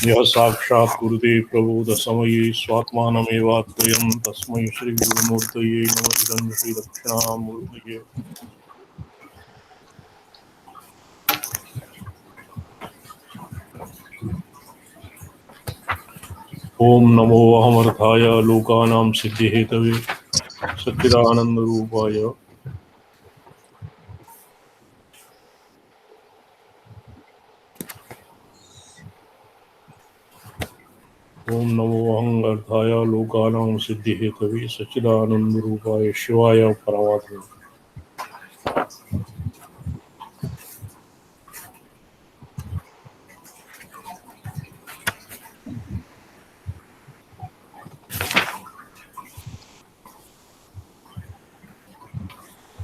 यः साक्षात् कुरुते प्रबोधसमये स्वात्मानमेवाद्वयं तस्मै श्रीगुरुमूर्तये नमः। इदं श्रीदक्षिणामूर्तये। ओम नमो अहमर्थाय लोकानां सिद्धिहेतवे सच्चिदानन्दरूपाय ओम नमो अहंगार्थाय लोकानां सिद्धिहेतवे सच्चिदानन्दरूपाय शिवाय परमात्मने।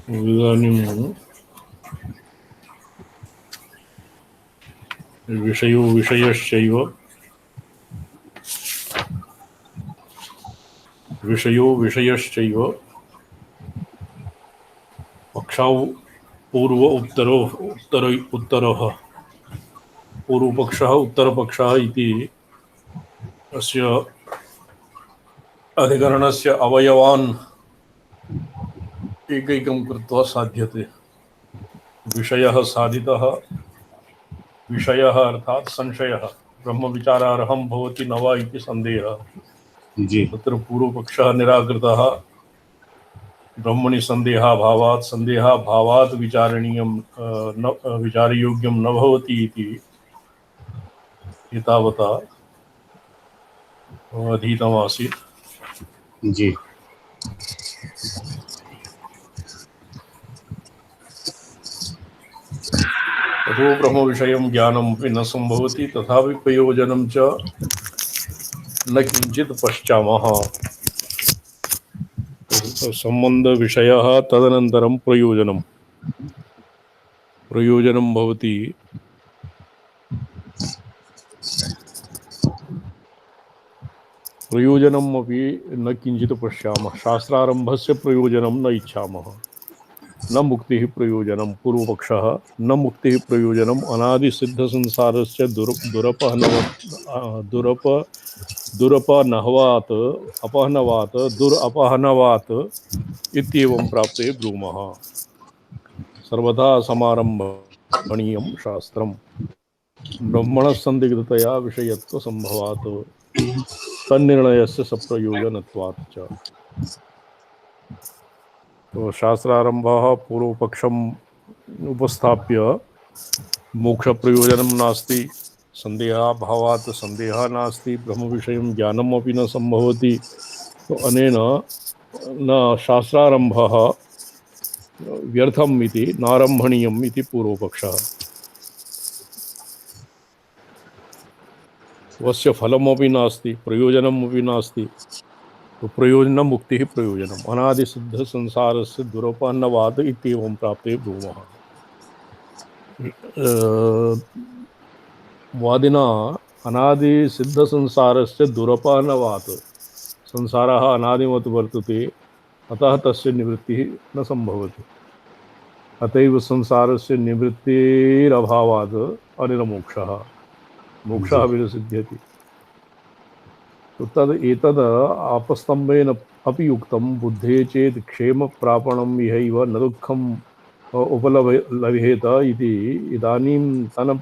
इदानीं विषयो विषयश्चैव पक्षौ पूर्व उत्तरः पूर्वपक्षः उत्तरपक्षः इति अस्य अधिकरणस्य अवयवान् एकैकं कृत्वा साध्यते। विषयः साधितः, विषयः अर्थात् संशयः ब्रह्मविचारार्हं भवति न वा इति सन्देहः। जी तत्र पूर्वपक्षः निराकृतः। ब्रह्मणि संदेहाभावात् विचारणीयं न विचारयोग्यं न भवति इति एतावता अधीतमासीत्। जी ततो ब्रह्मविषयं ज्ञानमपि न सम्भवति, तथापि प्रयोजनं च न किञ्चित् पश्यामः। सम्बन्धविषयः तदनन्तरं प्रयोजनं भवति। प्रयोजनमपि न किञ्चित् पश्यामः। शास्त्रारम्भस्य प्रयोजनं न इच्छामः। न मुक्तिः प्रयोजनं पूर्वपक्षः। न मुक्तिः प्रयोजनम् अनादिसिद्धसंसारस्य दुरपहनवात् इत्येवं प्राप्ते ब्रूमः। सर्वथा समारम्भणीयं शास्त्रम् ब्रह्मणः संदिग्धतया विषयत्वसम्भवात् तन्निर्णयस्य सप्रयोजनत्वात् च। तो शास्त्रारम्भः पूर्वपक्षम् उपस्थाप्य मोक्षप्रयोजनं नास्ति, संदेहाभावात् संदेहः नास्ति, ब्रह्मविषयं ज्ञानमपि न सम्भवति। तो अनेन न शास्त्रारम्भः व्यर्थम् इति नारम्भणीयम् इति पूर्वपक्षः। वस्य फलमपि नास्ति, प्रयोजनमपि नास्ति। तो प्रयोजनं मुक्तिः प्रयोजनम् अनादिसिद्धसंसारस्य दुरपहनवात् इत्येवं प्राप्ते ब्रूमः। वादिना अनादिसिद्धसंसारस्य दुरपहनवात्, संसारः अनादिवत् वर्तते, अतः तस्य निवृत्तिः न सम्भवति। अतएव संसारस्य निवृत्तेरभावात् अनिर्मोक्षः, मोक्षः विरसिध्यति। तो एतद् आपस्तम्भेन अपि उक्तं, बुद्धे चेत् क्षेमप्रापणम् इहैव न दुःखम् उपलभ्येत इति। इदानीं तन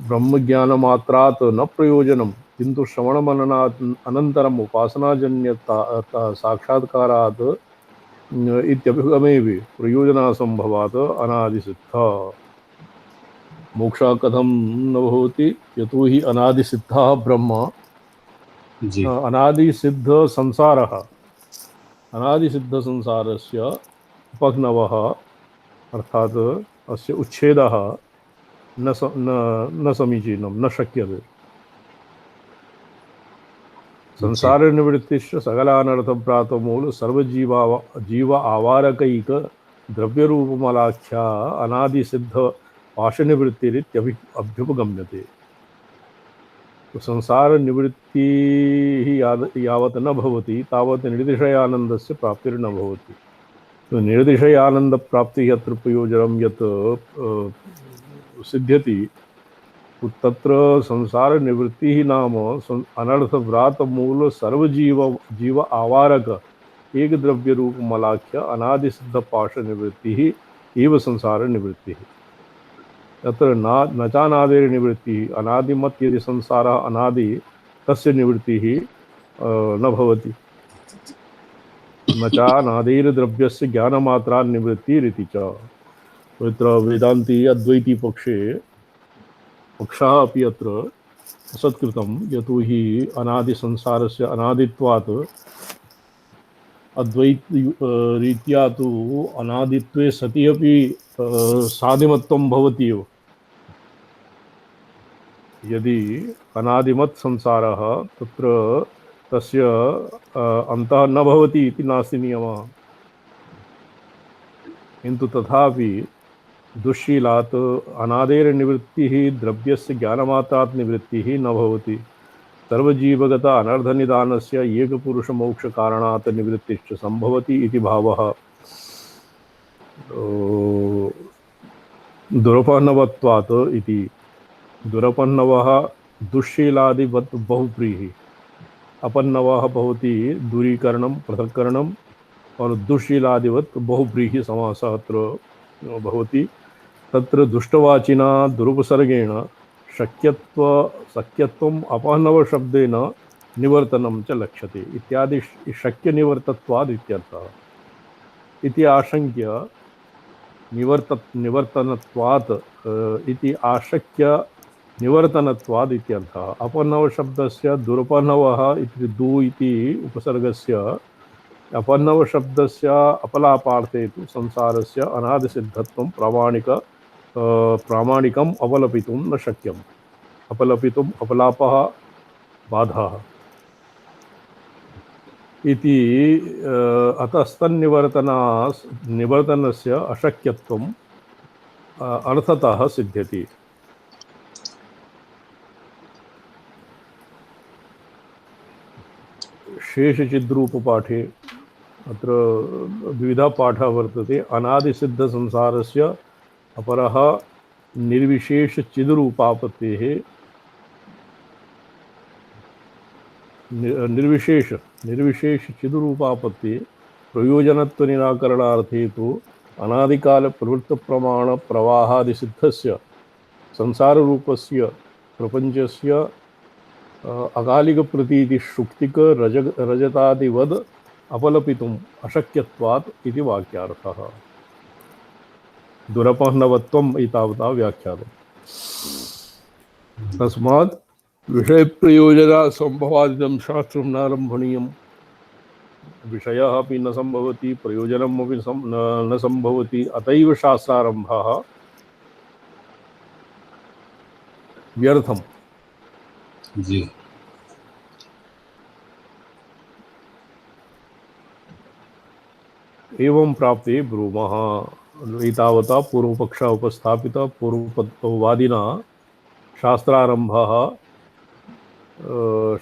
ब्रह्मज्ञानमात्रात् न प्रयोजनं, किन्तु श्रवणमननात् अनन्तरम् उपासनाजन्यता साक्षात्कारात् इत्यभिगमेऽपि प्रयोजनासम्भवात् अनादिसिद्धः। मोक्षः कथं न भवति? यतो हि अनादिसिद्धः ब्रह्म, अनादिसिद्धसंसारः, अनादिसिद्धसंसारस्य उपघ्नवः अर्थात् अस्य उच्छेदः न समीचीनं, न शक्यते। संसारनिवृत्तिश्च सकलानर्थप्रातमूल सर्वजीव आवारकैक द्रव्यरूपमलाख्या अनादिसिद्ध पाशनिवृत्तिरित्यभ्युपगम्यते। तो संसार निवृत्ति यावत् न भवति तावत् निर्दिशयानन्दस्य प्राप्तिर्न भवति। तो निर्दिशयानन्द प्राप्तिः यत्र प्रयोजनं यत् सिद्ध्यति तत्र संसार निवृत्ति नाम अनर्थ व्रात मूल सर्वजीव जीव आवारक एक द्रव्य रूप मलाख्य अनादि सिद्ध पाश निवृत्ति एव संसार निवृत्ति। तत्र न चानादेर निवृत्ति अनादिमत् यदि संसार अनादि तस्य निवृत्ति न भवति। न चानादेर द्रव्यस्य ज्ञानमात्रा निवृत्तिरिति च। तत्र वेदान्ती अद्वैती पक्षः अपि अत्र असत्कृतं, यतो हि अनादि संसारस्य अनादित्वात् अद्वैत रीत्या तु अनादित्वे सति अपि सादिमत्वं भवति एव। यदि अनादिमत् संसारः तत्र तस्य अन्तः न भवति इति नास्ति नियमः, किन्तु तथापि दुःशीलात् अनादेर निवृत्तिः द्रव्यस्य ज्ञानमात्रात् निवृत्तिः न भवति। सर्वजीवगत अनर्धनिदानस्य एकपुरुषमोक्षकारणात् निवृत्तिश्च सम्भवति इति भावः दुरपन्नवत्वात् इति। दुरपन्नवः दुःशीलादिवत् बहुव्रीहि, अपन्नवः भवति दूरीकरणं पृथक्करणं, और दुःशीलादिवत् बहुव्रीहि समासः अत्र भवति। तत्र दुष्टवाचिना दुरुपसर्गेण शक्यत्वम् अपहनव शब्देन निवर्तनं च लक्ष्यते इत्यादि शक्य निवर्तत्वाद् इत्यर्थः। इति आशंक्य निवर्तनत्वात् इति आशक्य निवर्तनत्वाद् इत्यर्थः। अपहनव शब्दस्य दुरुपहनवः इति दु इति उपसर्गस्य अपहनव शब्दस्य अपलापार्थे तु संसारस्य अनादिसिद्धत्वं प्रामाणिकम् अवलपितुं न शक्यम्। अपलपितुम् अपलापः बाधः इति निवर्तनस्य अशक्यत्वम् अर्थतः सिद्ध्यति। शेषचिद्रूपपाठे अत्र द्विधा पाठः वर्तते। अनादिसिद्ध संसारस्य अपरः निर्विशेष चिद्रूपापत्तेः निर्विशेष चिद्रूपापत्ति प्रयोजनत्व निराकरणार्थे तु अनादिकाल प्रवृत्त प्रमाण प्रवाहादिसिद्धस्य संसार रूपस्य प्रपंचस्य अकालिक प्रतीति शुक्तिक रजतादिवद अपलपितुम् अशक्यत्वात् इति वाक्यार्थः। दुरपहनवत्वम् एतावता व्याख्यातम्। तस्मात् विषयप्रयोजना संभवादिदं शास्त्रं नारम्भणीयम्। विषयः अपि न सम्भवति, प्रयोजनम् अपि न सम्भवति, अतैव शास्त्रारम्भः व्यर्थम्। जी। एवं प्राप्ते ब्रूमः। एतावता पूर्वपक्षः उपस्थापितः। पूर्ववादिना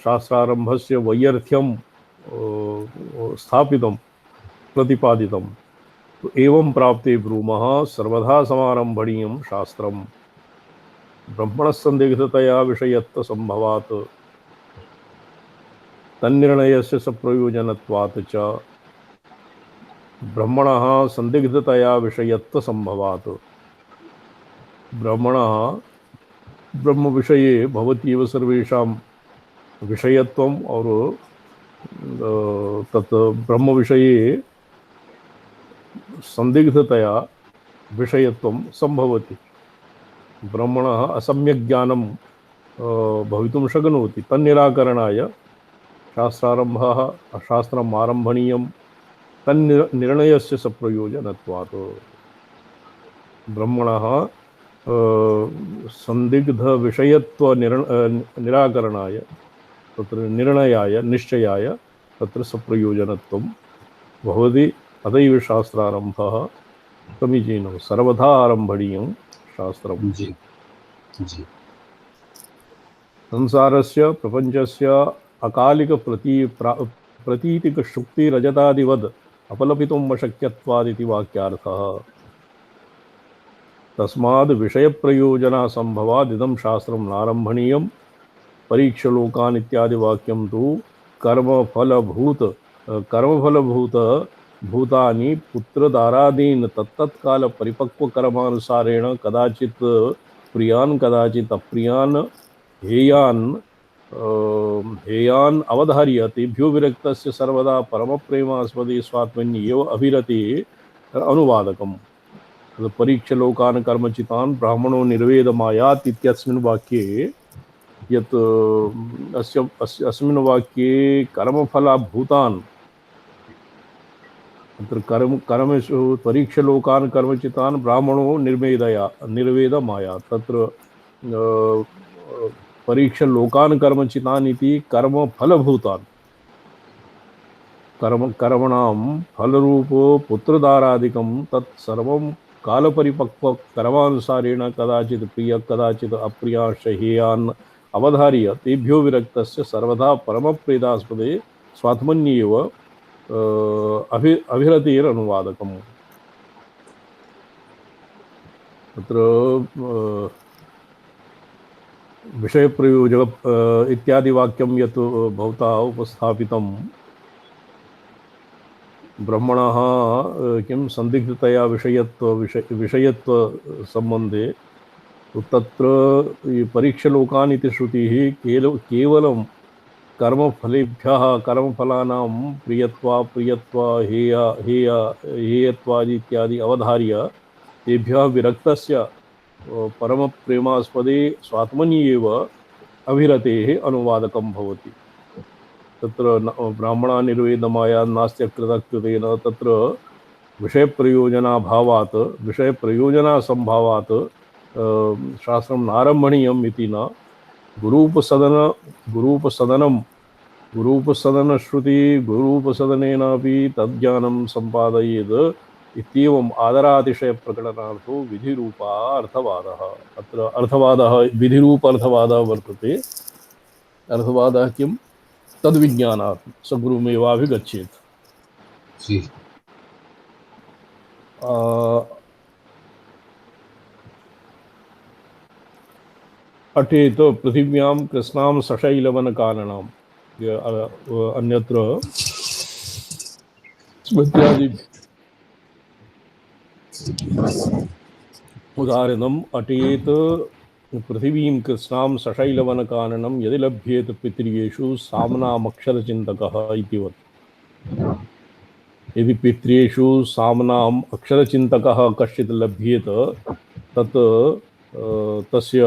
शास्त्रारम्भस्य वैयर्थ्यं स्थापितं प्रतिपादितं। तो एवं प्राप्ते ब्रूमः सर्वथा समारम्भणीयं शास्त्रम् ब्रह्मणस्सन्दिग्धतया विषयत्व संभवात् तन्निर्णयस्य सप्रयोजनत्वात् च ब्रह्मणः संदिग्धतया विषयत्व संभवात्। ब्रह्मणः ब्रह्म विषये भवत्येव सर्वेषां विषयत्वम् और तत् ब्रह्म विषये संदिग्धतया विषयत्वं संभवति। ब्रह्मणः असम्यक् ज्ञानं भवितुं शक्नोति। तन्निराकरणाय शास्त्रारम्भः शास्त्रम् आरम्भणीयं तन्निर्णयस्य सप्रयोजनत्वात्। ब्रह्मणः संदिग्ध विषयत्व निराकरणाय तत्र निर्णयाय निश्चयाय तत्र सप्रयोजनत्वं भवति। अतैव शास्त्रारम्भः समीचीनं सर्वथा आरम्भणीयं शास्त्रम्। जी जी। संसारस्य प्रपञ्चस्य अकालिक प्रतीतिक शुक्ति रजतादिवद् अपलपितुम् अशक्यत्वादिति वाक्यार्थः। तस्माद् विषयप्रयोजनासम्भवाद् इदं शास्त्रं नारम्भणीयं। परीक्षलोकान् इत्यादि वाक्यं तु कर्मफलभूत भूतानि पुत्रदारादीन् तत्तत्काल परिपक्वकर्मानुसारेण कदाचित् प्रियान् कदाचित् अप्रियान् हेयान् अवधार्य तेभ्यो विरक्तस्य सर्वदा परमप्रेमास्पदे स्वात्मन्येव अभिरति अनुवादकम्। परीक्षलोकान् कर्मचितान् ब्राह्मणो निर्वेदमायात् इत्यस्मिन् वाक्ये यत् अस्मिन् वाक्ये कर्मफलभूतान् तत्र कर्मेषु परीक्षलोकान् कर्मचितान् ब्राह्मणो निर्वेदमायात्। तत्र परीक्षलोकान् कर्मचितान् इति कर्मफलभूतान् कर्मणां फलरूपो पुत्रदारादिकं तत् सर्वं कालपरिपक्व कर्मानुसारेण कदाचित् प्रिय कदाचित् अप्रियाश्च हेयान् अवधार्य तेभ्यो विरक्तस्य सर्वदा परमप्रेदास्पदे स्वात्मन्येव अभिरतेरनुवादकम्। तत्र विषयप्रयोजक इत्यादि वाक्यं यत् भवता उपस्थापितं ब्रह्मणः किं संदिग्धतया विषयत्व संबंधे तत्र परीक्षलोकान् इति श्रुतिः केवलं कर्मफलेभ्यः कर्मफलानां हेयत्वादि इत्यादि अवधार्य तेभ्यः विरक्तस्य परमप्रेमास्पदे स्वात्मन्येव अभिरतेः अनुवादकं भवति। तत्र ब्राह्मणा निर्वेदमाया नास्त्यकृतकृतेन तत्र विषयप्रयोजनासंभावात् शास्त्रं नारम्भणीयम् इति न। गुरूपसदनेनापि तज्ज्ञानं सम्पादयेत् इत्येवम् आदरातिशयप्रकटनार्थो विधिरूपः अर्थवादः। अत्र अर्थवादः विधिरूप अर्थवादः वर्तते। अर्थवादः किं? तद्विज्ञानात् स गुरुमेवाभिगच्छेत्। अटेत पृथिव्यां कृष्णां सशैलवनकाननाम् अन्यत्र स्मृत्यादि उदाहरणम् अटेत पृथिवीं कृष्णां सशैलवनकाननं यदि लभ्येत पितृयेषु साम्नामक्षरचिन्तकः इतिवत्। यदि पितृयेषु साम्नाम् अक्षरचिन्तकः कश्चित् लभ्येत तत् तस्य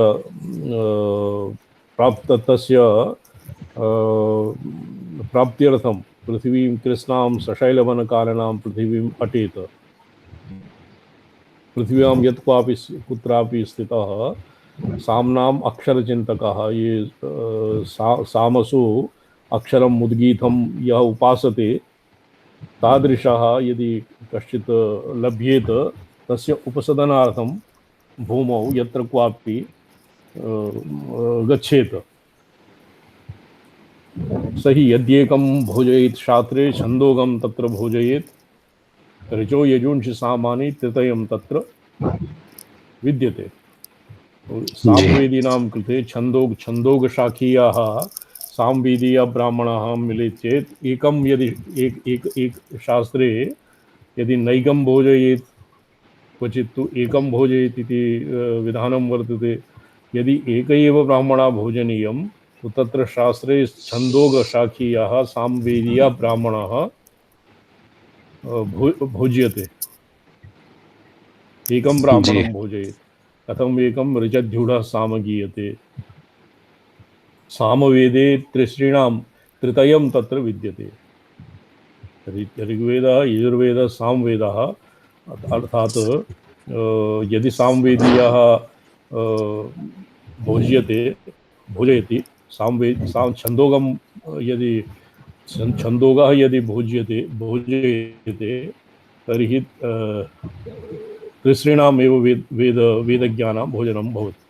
प्राप्त्यर्थं पृथिवीं कृष्णां सशैलवनकाननां पृथिवीम् अटेत। पृथिव्यां यत् क्वापि कुत्रापि स्थितः साम्नाम् अक्षरचिन्तकः ये सामसु अक्षरम् उद्गीतं यः उपासते तादृशः यदि कश्चित् लभ्येत तस्य उपसदनार्थं भूमौ यत्र क्वापि गच्छेत। स हि यद्येकं भोजयेत् शास्त्रे छन्दोगं तत्र भोजयेत् ऋचो यजुंषि सामानि तृतीयं तत्र विद्यते। सामवेदीनां कृते छन्दोगशाखीयाः सामवेदीय ब्राह्मणाः मिलेत् चेत् एकं यदि एक शास्त्रे यदि नैकं भोजयेत् क्वचित् तु एकं भोजयेत् इति विधानं वर्तते। यदि एक एव ब्राह्मणा भोजनीयं तो तत्र शास्त्रे छन्दोगशाखीयाः सामवेदीय ब्राह्मणाः भोज्यते। एकं ब्राह्मणं भोजयेत्। कथम् एकं ऋचध्यूढः सामगीयते। सामवेदे त्रिश्रीणां तृतीयं तत्र विद्यते। ऋग्वेदः यजुर्वेदः सामवेदः अर्थात् यदि सामवेदीयः भोजयति छन्दोगं यदि छन्दोगः यदि भोज्यते तर्हि त्रिश्रीणामेव वेदज्ञानां भोजनं भवति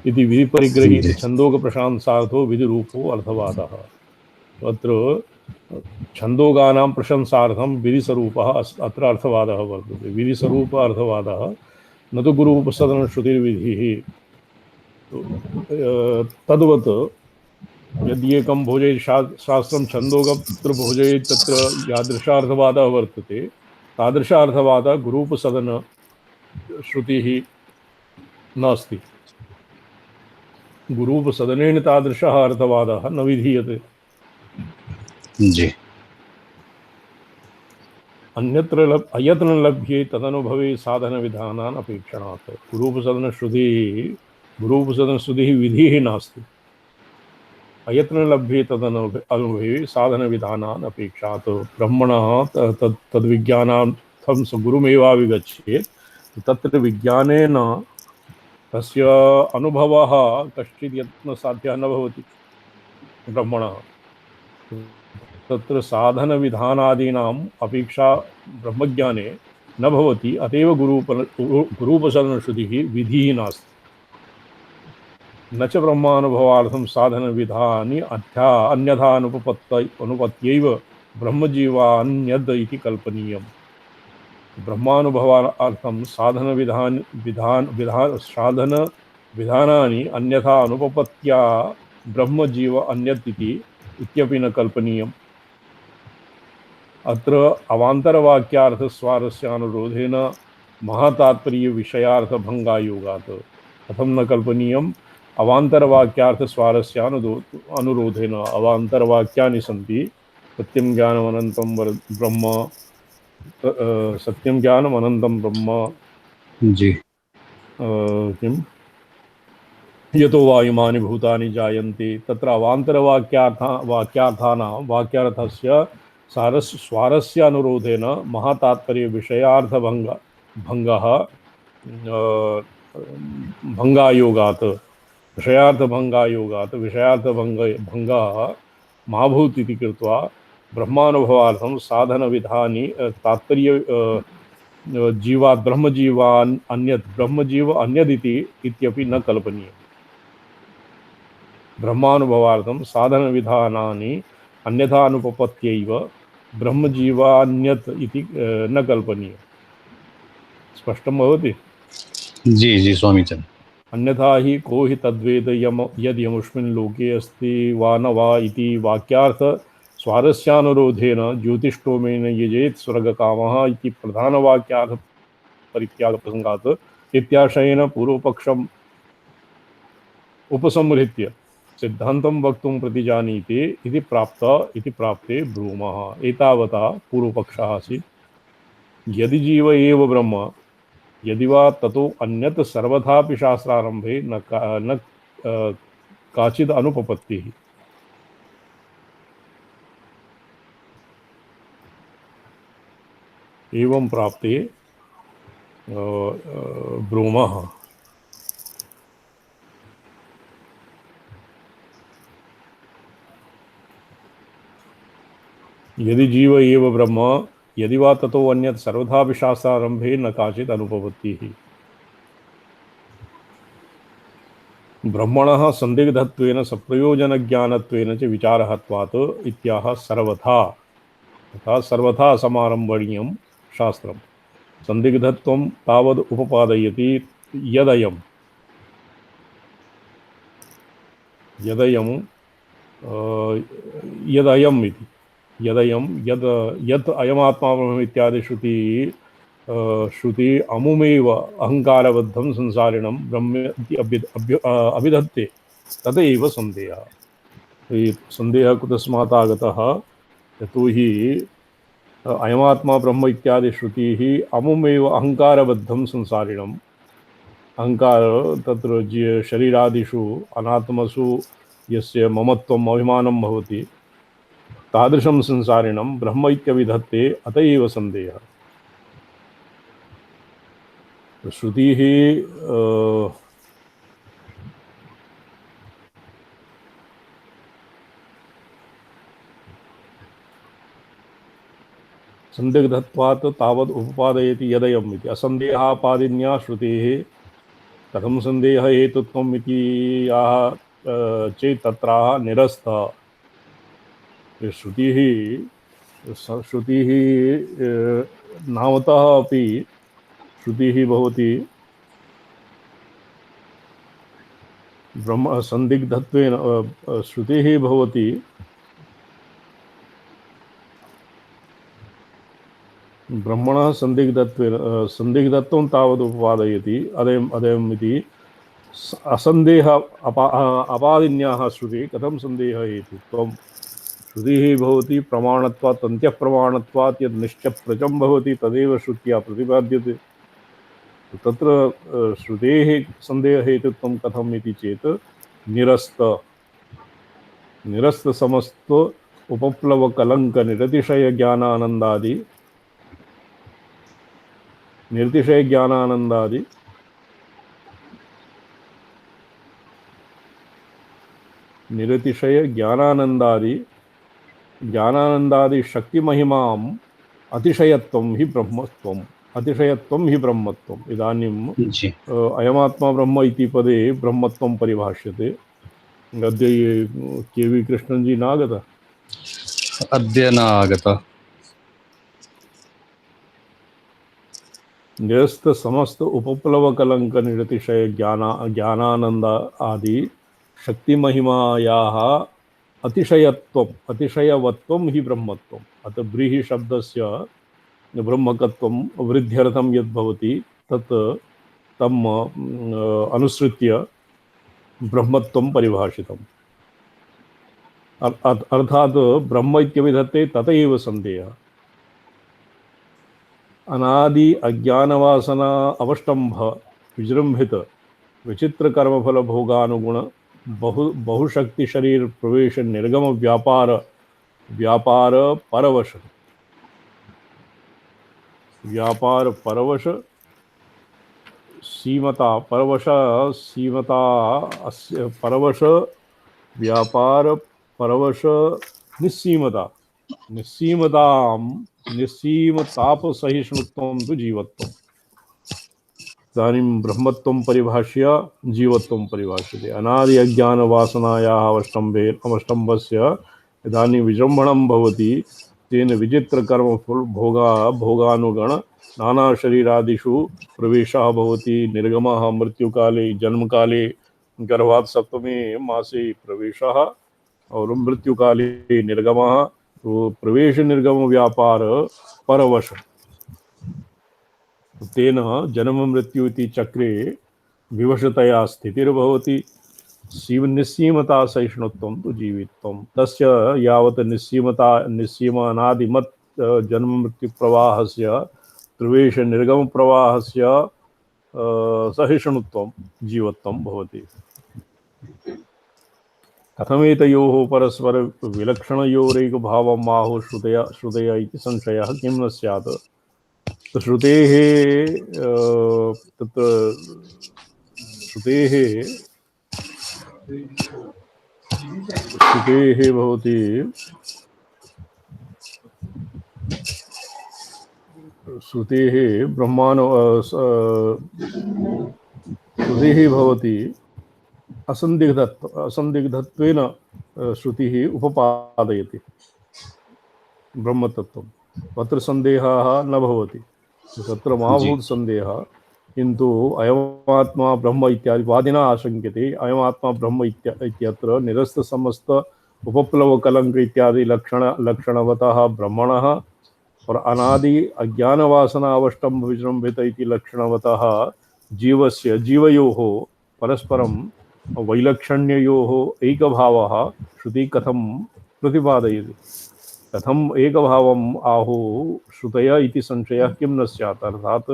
इति विधिपरिग्रहीत छन्दोगप्रशंसार्थो विधिरूपो अर्थवादः। अत्र छन्दोगानां प्रशंसार्थं विधिस्वरूपः अत्र अर्थवादः वर्तते। विधिस्वरूप अर्थवादः न तो गुरूपसदन श्रुतिर्विधिः। तद्वत् यदि एकं भोजयेत् शास्त्रं छन्दोगत्र भोजयेत् तत्र यादृशार्थवादः वर्तते तादृशार्थवादः गुरूपसदन श्रुतिः नास्ति। गुरूपसदनेन तादृशः अर्थवादः न विधीयते। जी अन्यत्र अयत्र न लभ्ये तदनुभवे साधन विधानान् अपेक्षणात्। गुरूपसदन श्रुतिः विधिः नास्ति। अयत्र न लभ्ये तदनुभवे साधन विधानान् अपेक्षात्। ब्रह्मणः तद्विज्ञानार्थं स गुरुमेवाभिगच्छेत्। तत्र विज्ञानेन तस्य अनुभवः कश्चित् यत्नसाध्यः न भवति ब्रह्मणः। तत्र साधनविधानादीनाम् अपेक्षा ब्रह्मज्ञाने न भवति। अतएव गुरूपसदनश्रुतिः विधिः नास्ति। न च ब्रह्मानुभवार्थं साधनविधानि अन्यथा अनुपत्त्यैव ब्रह्मजीवान्यद् इति कल्पनीयम्। ब्रह्मानुभवार्थं साधनविधानानि अन्यथा अनुपपत्या ब्रह्मजीव अन्यत् इत्यपि न कल्पनीयम्। अत्र अवान्तरवाक्यार्थस्वारस्यानुरोधेन महातात्पर्यविषयार्थभङ्गायोगात्। कथं न कल्पनीयम्? अवान्तरवाक्यार्थस्वारस्यानुरोधेन। अवान्तरवाक्यानि सन्ति। सत्यं ज्ञानमनन्तं ब्रह्म, सत्यं ज्ञानमनन्तं ब्रह्म, जी किं यतो वा इमानि भूतानि जायन्ते। तत्र वाक्यार्थस्य स्वारस्यानुरोधेन महातात्पर्यविषयार्थभङ्गः भङ्गायोगात् विषयार्थभङ्गः मा भूत् इति कृत्वा ब्रह्मानुभवार्थं साधनविधानि तात्पर्य जीवात् ब्रह्मजीवान् अन्यत् ब्रह्मजीव अन्यदिति इत्यपि न कल्पनीयम्। ब्रह्मानुभवार्थं साधनविधानानि अन्यथा अनुपपत्त्यैव ब्रह्मजीवान्यत् इति न कल्पनीयम्। स्पष्टं भवति? जी जी स्वामीचंद। अन्यथा हि को हि तद्वेद यद् यमुष्मिन् लोके अस्ति वा न वा इति वाक्यार्थ स्वारस्यानुरोधेन ज्योतिष्टोमेन यजेत् स्वर्गकामः इति प्रधानवाक्यार्थ परित्यागप्रसङ्गात् इत्याशयेन पूर्वपक्षम् उपसंहृत्य सिद्धान्तं वक्तुं प्रतिजानीते इति प्राप्ते ब्रूमः। एतावता पूर्वपक्षः आसीत्। यदि जीव एव ब्रह्म यदि वा ततो अन्यत् सर्वथापि शास्त्रारम्भे न काचिद् अनुपपत्तिः। एवं प्राप्ते ब्रूमः। यदि जीव एव ब्रह्म यदि वा ततो अन्यत् सर्वथापि शास्त्रारम्भे न काचित् अनुपपत्तिः। ब्रह्मणः संदिग्धत्वेन सप्रयोजनज्ञानत्वेन च विचारहत्वात् इत्याह सर्वथा तथा सर्वथा असमारम्भणीयं शास्त्रम्। संदिग्धत्वं तावद् उपपादयति यदयम् इति यत् अयमात्मा ब्रह्म इत्यादि श्रुति अमुमेव अहंकारबद्धं संसारिणं ब्रह्म इति अभिधत्ते तदेव संदेहः। संदेहः कुतस्मात् आगतः? यतोहि अयमात्मा ब्रह्म इत्यादि श्रुतिः अमुमेव अहंकारबद्धं संसारिणम्। अहंकार तत्र शरीरादिषु अनात्मसु यस्य ममत्वम् अभिमानं भवति तादृशं संसारिणं ब्रह्म इत्यभिधत्ते अत एव संदेहः। श्रुतिः संदिग्धत्वात् तावद् उपपादयति यदयम् इति। असंदेहापादिन्या श्रुतेः कथं संदेह हेतुत्वम् इति याः चेत् तत्राह निरस्तः। श्रुतिः नामतः अपि श्रुतिः भवति ब्रह्म संदिग्धत्वेन श्रुतिः भवति ब्रह्मणः संदिग्धत्वेन संदिग्धत्वं तावत् उपपादयति अदयम् इति असन्देह अपादिन्याः श्रुतिः कथं सन्देहहेतुत्वं श्रुतिः भवति प्रमाणत्वात् अन्त्यप्रमाणत्वात् यद् निश्चप्रजं भवति तदेव श्रुत्या प्रतिपाद्यते तत्र श्रुतेः सन्देहहेतुत्वं कथम् इति चेत् निरस्तसमस्त उपप्लवकलङ्कनिरतिशयज्ञानानन्दादि निरतिशय ज्ञानानंदादि शक्ति महिमाम् अतिशयत्वं हि ब्रह्मत्वम् इदानीं जी अयमात्मा ब्रह्म इति पदे ब्रह्मत्वं परिभाष्यते अद्य ये के.वी. कृष्णन् जी नागतः अद्य न आगतः निरस्त समस्त उपप्लवकलंक निरतिशय ज्ञानानंद आदि शक्ति महिमायाः अतिशयवत्वं हि ब्रह्मत्वम् अत ब्रीहि शब्दस्य ब्रह्मकत्वं वृद्ध्यर्थं यद् भवति तत् तम् अनुसृत्य ब्रह्मत्वं परिभाषितम् अर्थात् ब्रह्म इत्यभिधत्ते तत एव संदेहः अनादि अज्ञानवासना अवष्टंभ विजृंभित विचित्र कर्मफल भोगानुगुण बहुशक्ति शरीर प्रवेश निर्गम व्यापार परवश सीमता अस्य परवश व्यापार परवश निस्सीमतापसहिष्णुत्वं तु जीवत्वम् इदानीं ब्रह्मत्वं परिभाष्य जीवत्वं परिभाष्यते अनादि अज्ञानवासनायाः अवष्टम्भस्य इदानीं विजृम्भणं भवति तेन विचित्रकर्मफल भोगानुगण नानाशरीरादिषु प्रवेशः भवति निर्गमः मृत्युकाले जन्मकाले गर्भात् सप्तमे मासे प्रवेशः और मृत्युकाले निर्गमः तो प्रवेश निर्गम व्यापार परवश तेन जन्म मृत्यु इति चक्रे विवशतया स्थितिर्भवति निस्सीमता सहिष्णुत्वं तु जीवित्वं तस्य यावत् निस्सीमानादिमत् जन्म मृत्यु प्रवाहस्य प्रवेश निर्गम प्रवाहस्य सहिष्णुत्वं जीवत्वं भवति कथमेतयोः परस्पर विलक्षणयोरेकभावम् आहुः श्रुतय इति संशयः किं न स्यात् श्रुतेः तत्र श्रुतेः भवति श्रुतेः श्रुतिः भवति असंदिग्धत्वेन श्रुतिः उपपादयति ब्रह्मतत्त्वं तत्र सन्देहः न भवति तत्र महाभूत संदेहः किन्तु अयमात्मा ब्रह्म इत्यादि वादिना आशंक्यते अयमात्मा ब्रह्म इत्यत्र निरस्त समस्त उपप्लव कलंक इत्यादि लक्षणवतः ब्रह्मणः और अनादि अज्ञान वासना अवष्टम्भ विजृंभित इति लक्षणवतः जीवयोः परस्परं वैलक्षण्ययोः एकभावः श्रुति कथं प्रतिपादयति कथम् एकभावम् आहुः श्रुतय इति संशयः किं न स्यात् अर्थात्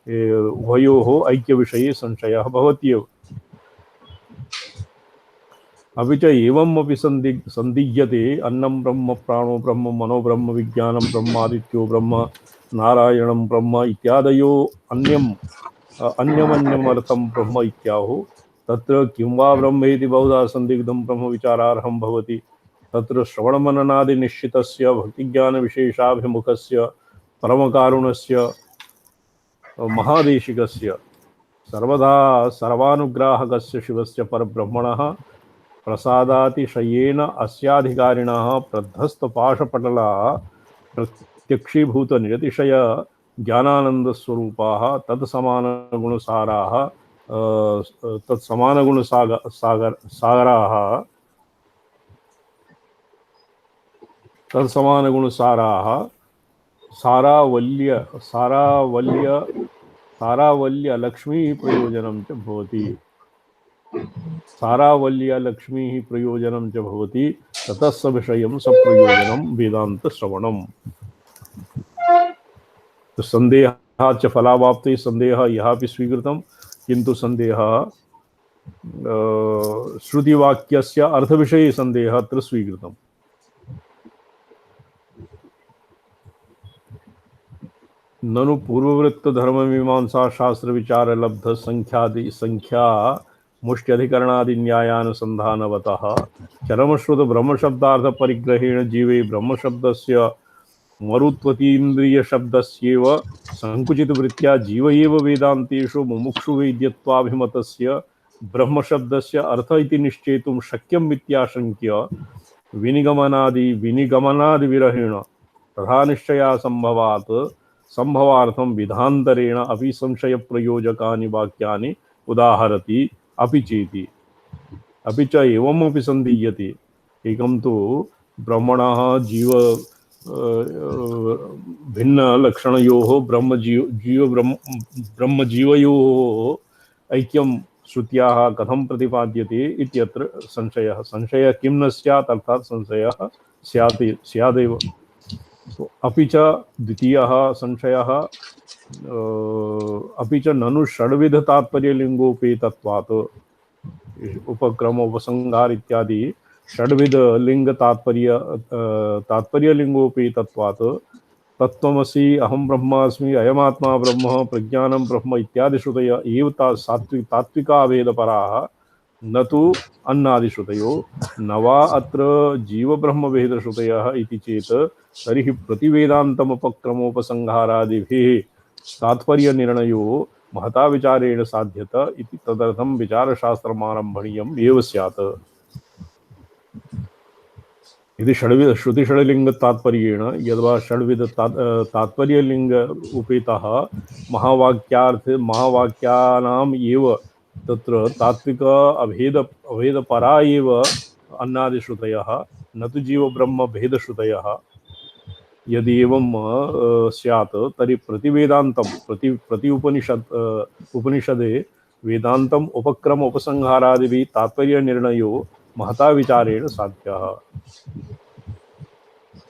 उभयोः ऐक्यविषये संशयः भवत्येव अपि च एवमपि संदिग्यते अन्नं ब्रह्म प्राणो ब्रह्म मनो ब्रह्म विज्ञानं ब्रह्मादित्यो ब्रह्म नारायणं ब्रह्म इत्यादयो अन्यमर्थं ब्रह्म इत्याहुः तत्र किं वा ब्रह्मेति बहुधा संदिग्धं ब्रह्म विचारार्हं भवति तत्र श्रवणमननादि निश्चितस्य भक्तिज्ञानविशेषाभिमुखस्य परमकारुणस्य महादेशिकस्य सर्वदा सर्वानुग्राहकस्य शिवस्य परब्रह्मणः प्रसादातिशयेन अस्याधिकारिणः प्रद्धस्तपाशपटला प्रत्यक्षीभूत निरतिशय ज्ञानानन्दस्वरूपाः तत्समानगुणसाराः तत्समानगुणसाराः सारावल्य लक्ष्मी प्रयोजनं च भवति। सारावल्य लक्ष्मी प्रयोजनं च भवति। ततः स विषयं सप्रयोजनं वेदांत श्रवणम्। तो संदेहः च फलावाप्ते संदेहः यः अपि स्वीकृतं, किन्तु संदेहः श्रुतिवाक्यस्य अर्थविषये संदेहः अत्र स्वीकृतम्। ननु पूर्ववृत्त धर्ममीमांसा शास्त्र विचार लब्ध संख्या मुष्ट्यधिकरणादि न्यायानुसंधानवतः चरमश्रुत ब्रह्मशब्दार्थ परिग्रहेण जीवे ब्रह्मशब्दस्य मरुत्वतीन्द्रिय शब्दस्येव संकुचित वृत्त्या जीव एव वेदांतेषु मुमुक्षु वेद्यत्वाभिमतस्य ब्रह्मशब्दस्य अर्थ इति निश्चेतुं शक्यं इत्याशंक्य विनिगमनादि विरहेण तथा निश्चया संभवार्थं विधान्तरेण अपि संशय प्रयोजकानि वाक्यानि उदाहरति। अपि चेति अपि च एवमपि संधीयते। एकं तु ब्रह्मणः जीव भिन्न लक्षणयोः ब्रह्मजीवयोः ऐक्यं श्रुत्याः कथं प्रतिपाद्यते इत्यत्र संशयः। संशयः किं न स्यात्, अर्थात् संशयः स्यादेव। अपि च द्वितीयः संशयः अपि च ननु षड्विध तात्पर्यलिंगोपेतत्वात् उपक्रम उपसंहार इत्यादि षड्विध लिंग तात्पर्यलिंगोपेतत्वात् तत्त्वमसि अहं ब्रह्मास्मि अयमात्मा ब्रह्म प्रज्ञानं ब्रह्म इत्यादि श्रुतय एव तात्विका भेदपराः न तु अन्नादिश्रुतयो न वा अत्र जीवब्रह्मभेदश्रुतयः इति चेत् तर्हि प्रतिवेदान्तमुपक्रमोपसंहारादिभिः तात्पर्यनिर्णयो महता विचारेण साध्यत इति तदर्थं विचारशास्त्रमारम्भणीयम् एव स्यात्। यदि श्रुतिषड्लिंग तात्पर्येण यद्वा षड्विध तात्पर्यलिंग उपेतः महावाक्यानाम् एव तत्र तात्विक अभेदपरा एव अन्नादिश्रुतयः न तु जीव ब्रह्म भेदश्रुतयः। यदि एवं स्यात् तर्हि प्रति उपनिषदे वेदान्तम् उपक्रम उपसंहारादिभिः तात्पर्यनिर्णयो महता विचारेण साध्यः।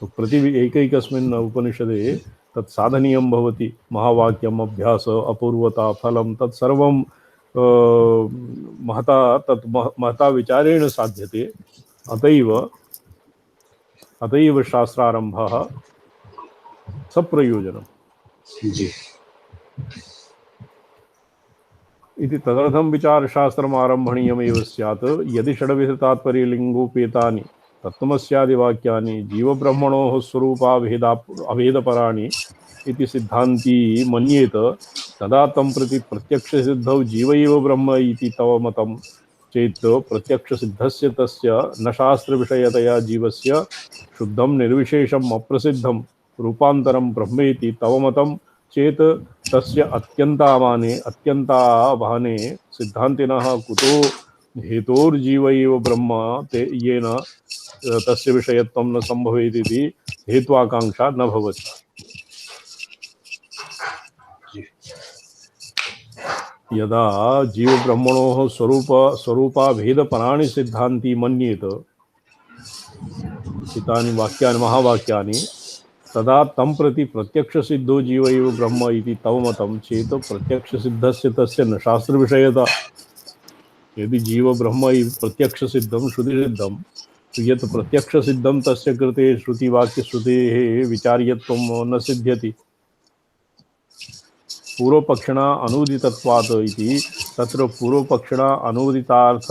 तो प्रति एकैकस्मिन् उपनिषदे तत् साधनीयं भवति। महावाक्यम् अभ्यास अपूर्वता फलं तत्सर्वं महता विचारेण साध्यते। अतएव शास्त्रारंभः सप्रयोजनम् इति तदर्थं विचारशास्त्रमारम्भणीयमेव स्यात्। यदि षड्विध तात्पर्यलिंगोपेतानि तत्त्वमस्यादिवाक्यानि जीवब्रह्मणोः स्वरूपाभेदपराणि इति सिद्धान्ती मन्येत तदा तं प्रति प्रत्यक्षसिद्धौ जीव एव ब्रह्म इति तव मतं चेत् प्रत्यक्षसिद्धस्य तस्य न शास्त्रविषयतया जीवस्य शुद्धं निर्विशेषम् अप्रसिद्धं रूपान्तरं ब्रह्मेति तव मतं चेत् तस्य अत्यन्ताभाने सिद्धान्तिनः कुतो हेतोर्जीव एव ब्रह्म येन तस्य विषयत्वं न संभवेदिति हेत्वाकांक्षा न भवति। यदा जीव ब्रह्मणोः स्वरूपाभेदपराणि सिद्धान्ती मन्येत इतानि वाक्यानि महावाक्यानि तदा तं प्रति प्रत्यक्षसिद्धो जीव एव ब्रह्म इति तव मतं चेत् प्रत्यक्षसिद्धस्य तस्य न शास्त्रविषयता। यदि जीव ब्रह्म प्रत्यक्षसिद्धं श्रुतिसिद्धं तो यत् प्रत्यक्षसिद्धं तस्य कृते श्रुतिवाक्यश्रुतेः विचार्यत्वं न सिद्ध्यति। पूर्वपक्षिणा अनुदितत्वात् इति तत्र पूर्वपक्षिणा अनुदितार्थ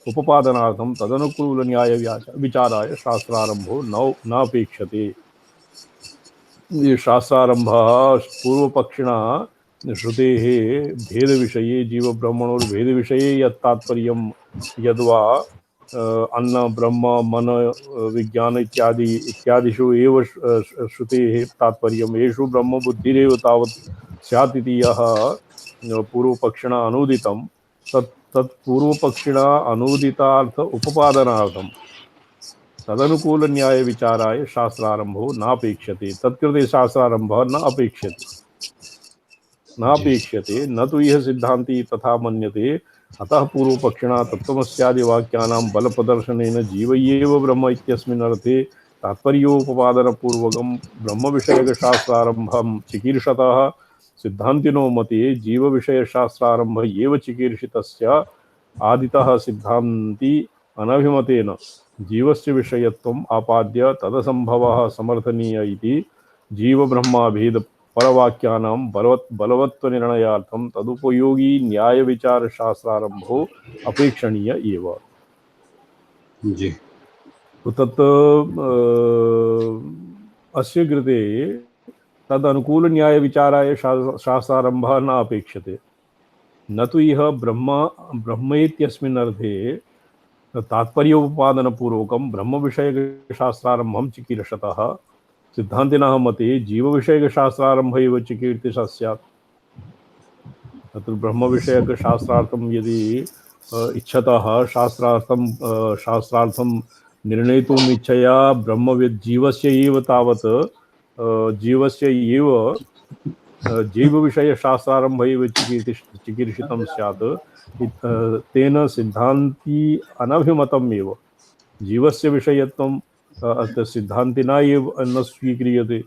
उपपादनार्थं तदनुकूल न्याय विचाराय शास्त्रारंभो न अपेक्षते। ये शास्त्रारंभः पूर्वपक्षिणा श्रुतेः भेदविषये जीवब्रह्मणोर्भेदविषये यत् तात्पर्यं यद्वा अन्न ब्रह्म मन विज्ञान इत्यादिषु एव श्रुतेः तात्पर्यं येषु ब्रह्मबुद्धिरेव तावत् स्यात् इति यः पूर्वपक्षिणा अनुदितं तत् पूर्वपक्षिणा अनुदितार्थ उपपादनार्थं तदनुकूलन्यायविचाराय शास्त्रारंभो नापेक्ष्यते। तत्कृते शास्त्रारंभः न अपेक्ष्यते, जी नापेक्ष्यते, न तु यह सिद्धांती तथा मन्यते। अतः पूर्वपक्षिणा तत्त्वमस्यादि वाक्यानां बलप्रदर्शनेन जीवय्येव ब्रह्म इत्यस्मिन् अर्थे तात्पर्योपपादनपूर्वकं ब्रह्मविषयकशास्त्रारम्भं चिकीर्षतः। सिद्धान्तिनो मते जीवविषयशास्त्रारम्भ एव चिकीर्षितस्य आदितः सिद्धान्ति अनभिमतेन जीवस्य विषयत्वम् आपाद्य तदसंभवः समर्थनीय इति जीवब्रह्माभेद परवाक्यानां बलवत्वनिर्णयार्थं तदुपयोगी न्यायविचारशास्त्रारम्भो अपेक्षणीय एव। जी तो तत् अस्य कृते तदनुकूल न्यायविचाराय शास्त्रारम्भः न अपेक्षते। न तु इह ब्रह्मेत्यस्मिन् अर्थे तात्पर्योपपादनपूर्वकं ब्रह्मविषयकशास्त्रारम्भं चिकीर्षतः। सिद्धान्तिनः मते जीवविषयकशास्त्रारम्भ एव चिकीर्तितः स्यात्। तत्र ब्रह्मविषयकशास्त्रार्थं यदि इच्छतः शास्त्रार्थं निर्णेतुम् इच्छया ब्रह्मविद्जीवस्य एव तावत् जीवस्य एव जीवविषयशास्त्रारम्भ एव चिकीर्षितं स्यात्। तेन सिद्धान्ती अनभिमतम् एव जीवस्य विषयत्वं सिद्धान्तिना एव न स्वीक्रियते।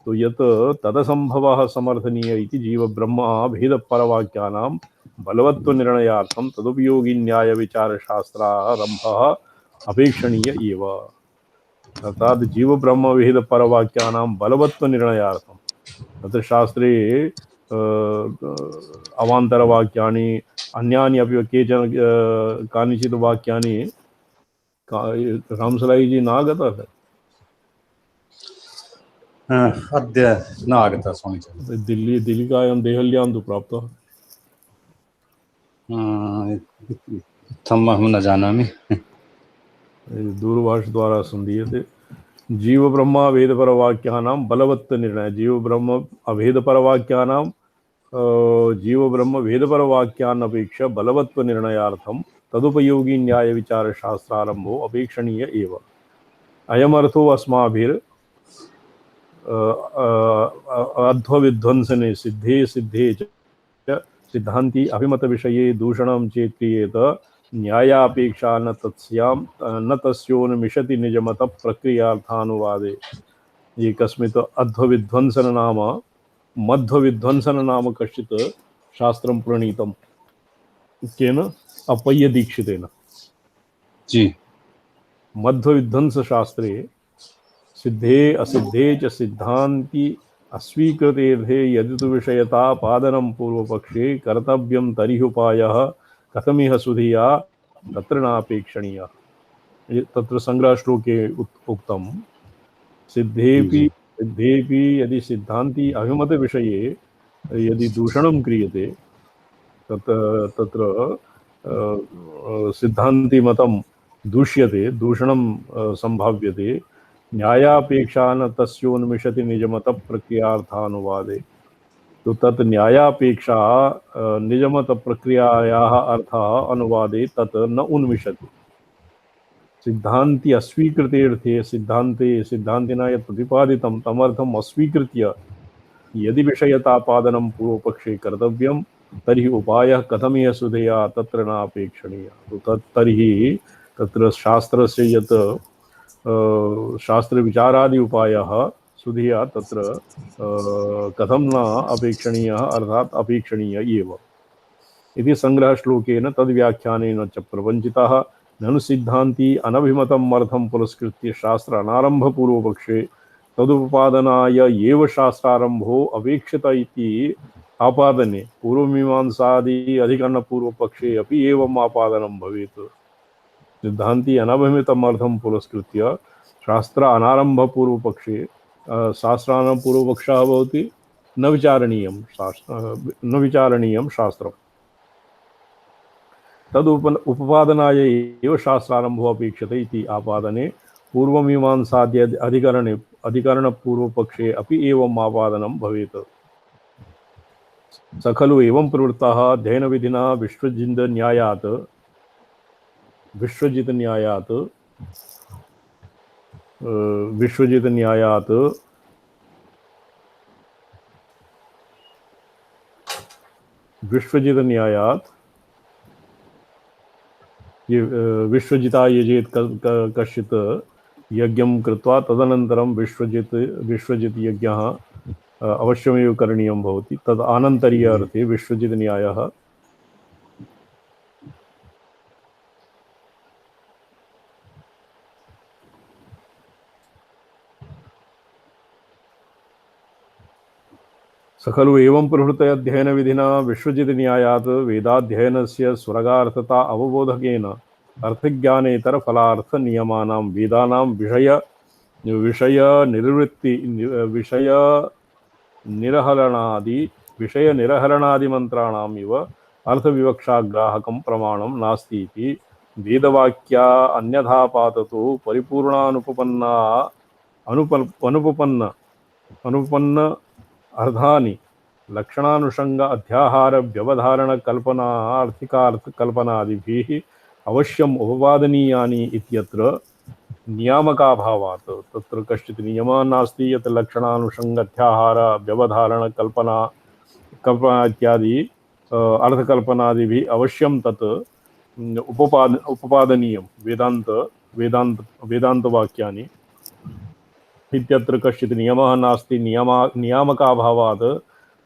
तो यत् तदसंभवः समर्थनीय इति जीवब्रह्मभेदपरवाक्यानां बलवत्वनिर्णयार्थं तदुपयोगी न्यायविचारशास्त्रारम्भः अपेक्षणीय एव। अर्थात् जीवब्रह्मभेदपरवाक्यानां बलवत्वनिर्णयार्थं तत्र शास्त्रे अवान्तरवाक्यानि अन्यानि अपि केचन कानिचित् वाक्यानि रामसलाईजी नागतः अद्य न आगतः स्वामीचि। दिल्लीकायां देहल्यां तु प्राप्तः। इत्थम् अहं न जानामि। दूरभाषद्वारा सन्धीयते। जीव ब्रह्म वेदपरवाक्यानां बलवत्तनिर्णय जीव ब्रह्म अभेदपरवाक्यानां जीव ब्रह्म वेदपरवाक्यान् अपेक्ष्य बलवत्वनिर्णयार्थं तदुपयोगी न्यायविचारशास्त्रारम्भो अपेक्षणीय एव। अयमर्थो अस्माभिर् अध्वविध्वंसने सिद्धे च सिद्धान्ति अभिमत विषये दूषणं चेत् क्रियेत न्यायापेक्षा न तस्योन्मिषति निजमत प्रक्रियार्थानुवादे। ये कस्मित् अध्वविध्वंसन नाम मध्वविध्वंसन नाम कश्चित् शास्त्रं प्रणीतं केन अप्पय्य दीक्षितेन। जी मध्वविध्वंस शास्त्रे सिद्धे असिद्धे च सिद्धान्ति अस्वीकृतेर्थे यदि तु विषयतापादनं पूर्वपक्षे कर्तव्यं तर्हि उपायः कथमिह सुधिया तत्र नापेक्षणीयः। तत्र संग्रहश्लोके उक्तं सिद्धेपि यदि सिद्धान्ति अभिमत विषये यदि दूषणं क्रियते तत्र सिद्धान्ति मतं दूष्यते, दूषणं संभाव्यते। न्यायापेक्षा न तस्योन्मिषति निजमत प्रक्रियार्थानुवादे। तो तत् न्यायापेक्षा निजमत प्रक्रियायाः अर्थः अनुवादे तत् न उन्मिषति। सिद्धान्ति अस्वीकृतेर्थे सिद्धान्तिना यत् प्रतिपादितं तमर्थम् अस्वीकृत्य यदि विषयतापादनं पूर्वपक्षे कर्तव्यं तर्हि उपायः कथमिह सुधया तत्र नापेक्षणीयः। तर्हि तत्र शास्त्रस्य यत् शास्त्रविचारादि उपायः सुधिया तत्र कथं न अपेक्षणीयः अर्थात् अपेक्षणीय एव इति संग्रहश्लोकेन तद्व्याख्यानेन च प्रपञ्चितः। ननु सिद्धान्ति अनभिमतम् अर्थं पुरस्कृत्य शास्त्र अनारम्भपूर्वपक्षे तदुपपादनाय एव शास्त्रारम्भो अपेक्षित इति आपादने पूर्वमीमांसादि अधिकरणपूर्वपक्षे अपि एवम् आपादनं भवेत्। सिद्धान्ति अनभिमितम् अर्थं पुरस्कृत्य शास्त्र अनारम्भपूर्वपक्षे शास्त्राणां पूर्वपक्षः भवति न विचारणीयं शास्त्रम्। उपपादनाय एव शास्त्रारम्भो अपेक्षते इति आपादने पूर्वमीमांसाद्य अधिकरणपूर्वपक्षे अपि एवम् आपादनं भवेत्। स खलु एवं प्रवृत्तः अध्ययनविधिना विश्वजितन्यायात् ये विश्वजिता यजेत कश्चित् यज्ञं कृत्वा तदनन्तरं विश्वजित यज्ञः अवश्यमेव करणीयं भवति। तद् आनन्तरीय अर्थे विश्वजित न्यायः स खलु एवं प्रवृत्त अध्ययनविधिना विश्वजितन्यायात् वेदाध्ययनस्य स्वरगार्थता अवबोधकेन अर्थज्ञानेतरफलार्थनियमानां वेदानां विषयनिरहरणादिमन्त्राणाम् इव अर्थविवक्षाग्राहकं प्रमाणं नास्ति इति वेदवाक्या अन्यथापाततो अनुपन्न अर्धानि लक्षणानुषंग अध्याहार व्यवधारण कल्पना आर्थिकार्थ कल्पनादिभिः अवश्यम् उपपादनीयानि इत्यत्र नियामकाभावात् तत्र कश्चित् नियमः नास्ति यत् लक्षणानुषंग अध्याहार व्यवधारण कल्पना इत्यादि अर्थकल्पनादिभिः अवश्यं तत् उपपादनीयं वेदान्तवाक्यानि इत्यत्र कश्चित् नियमः नास्ति। नियामकाभावात्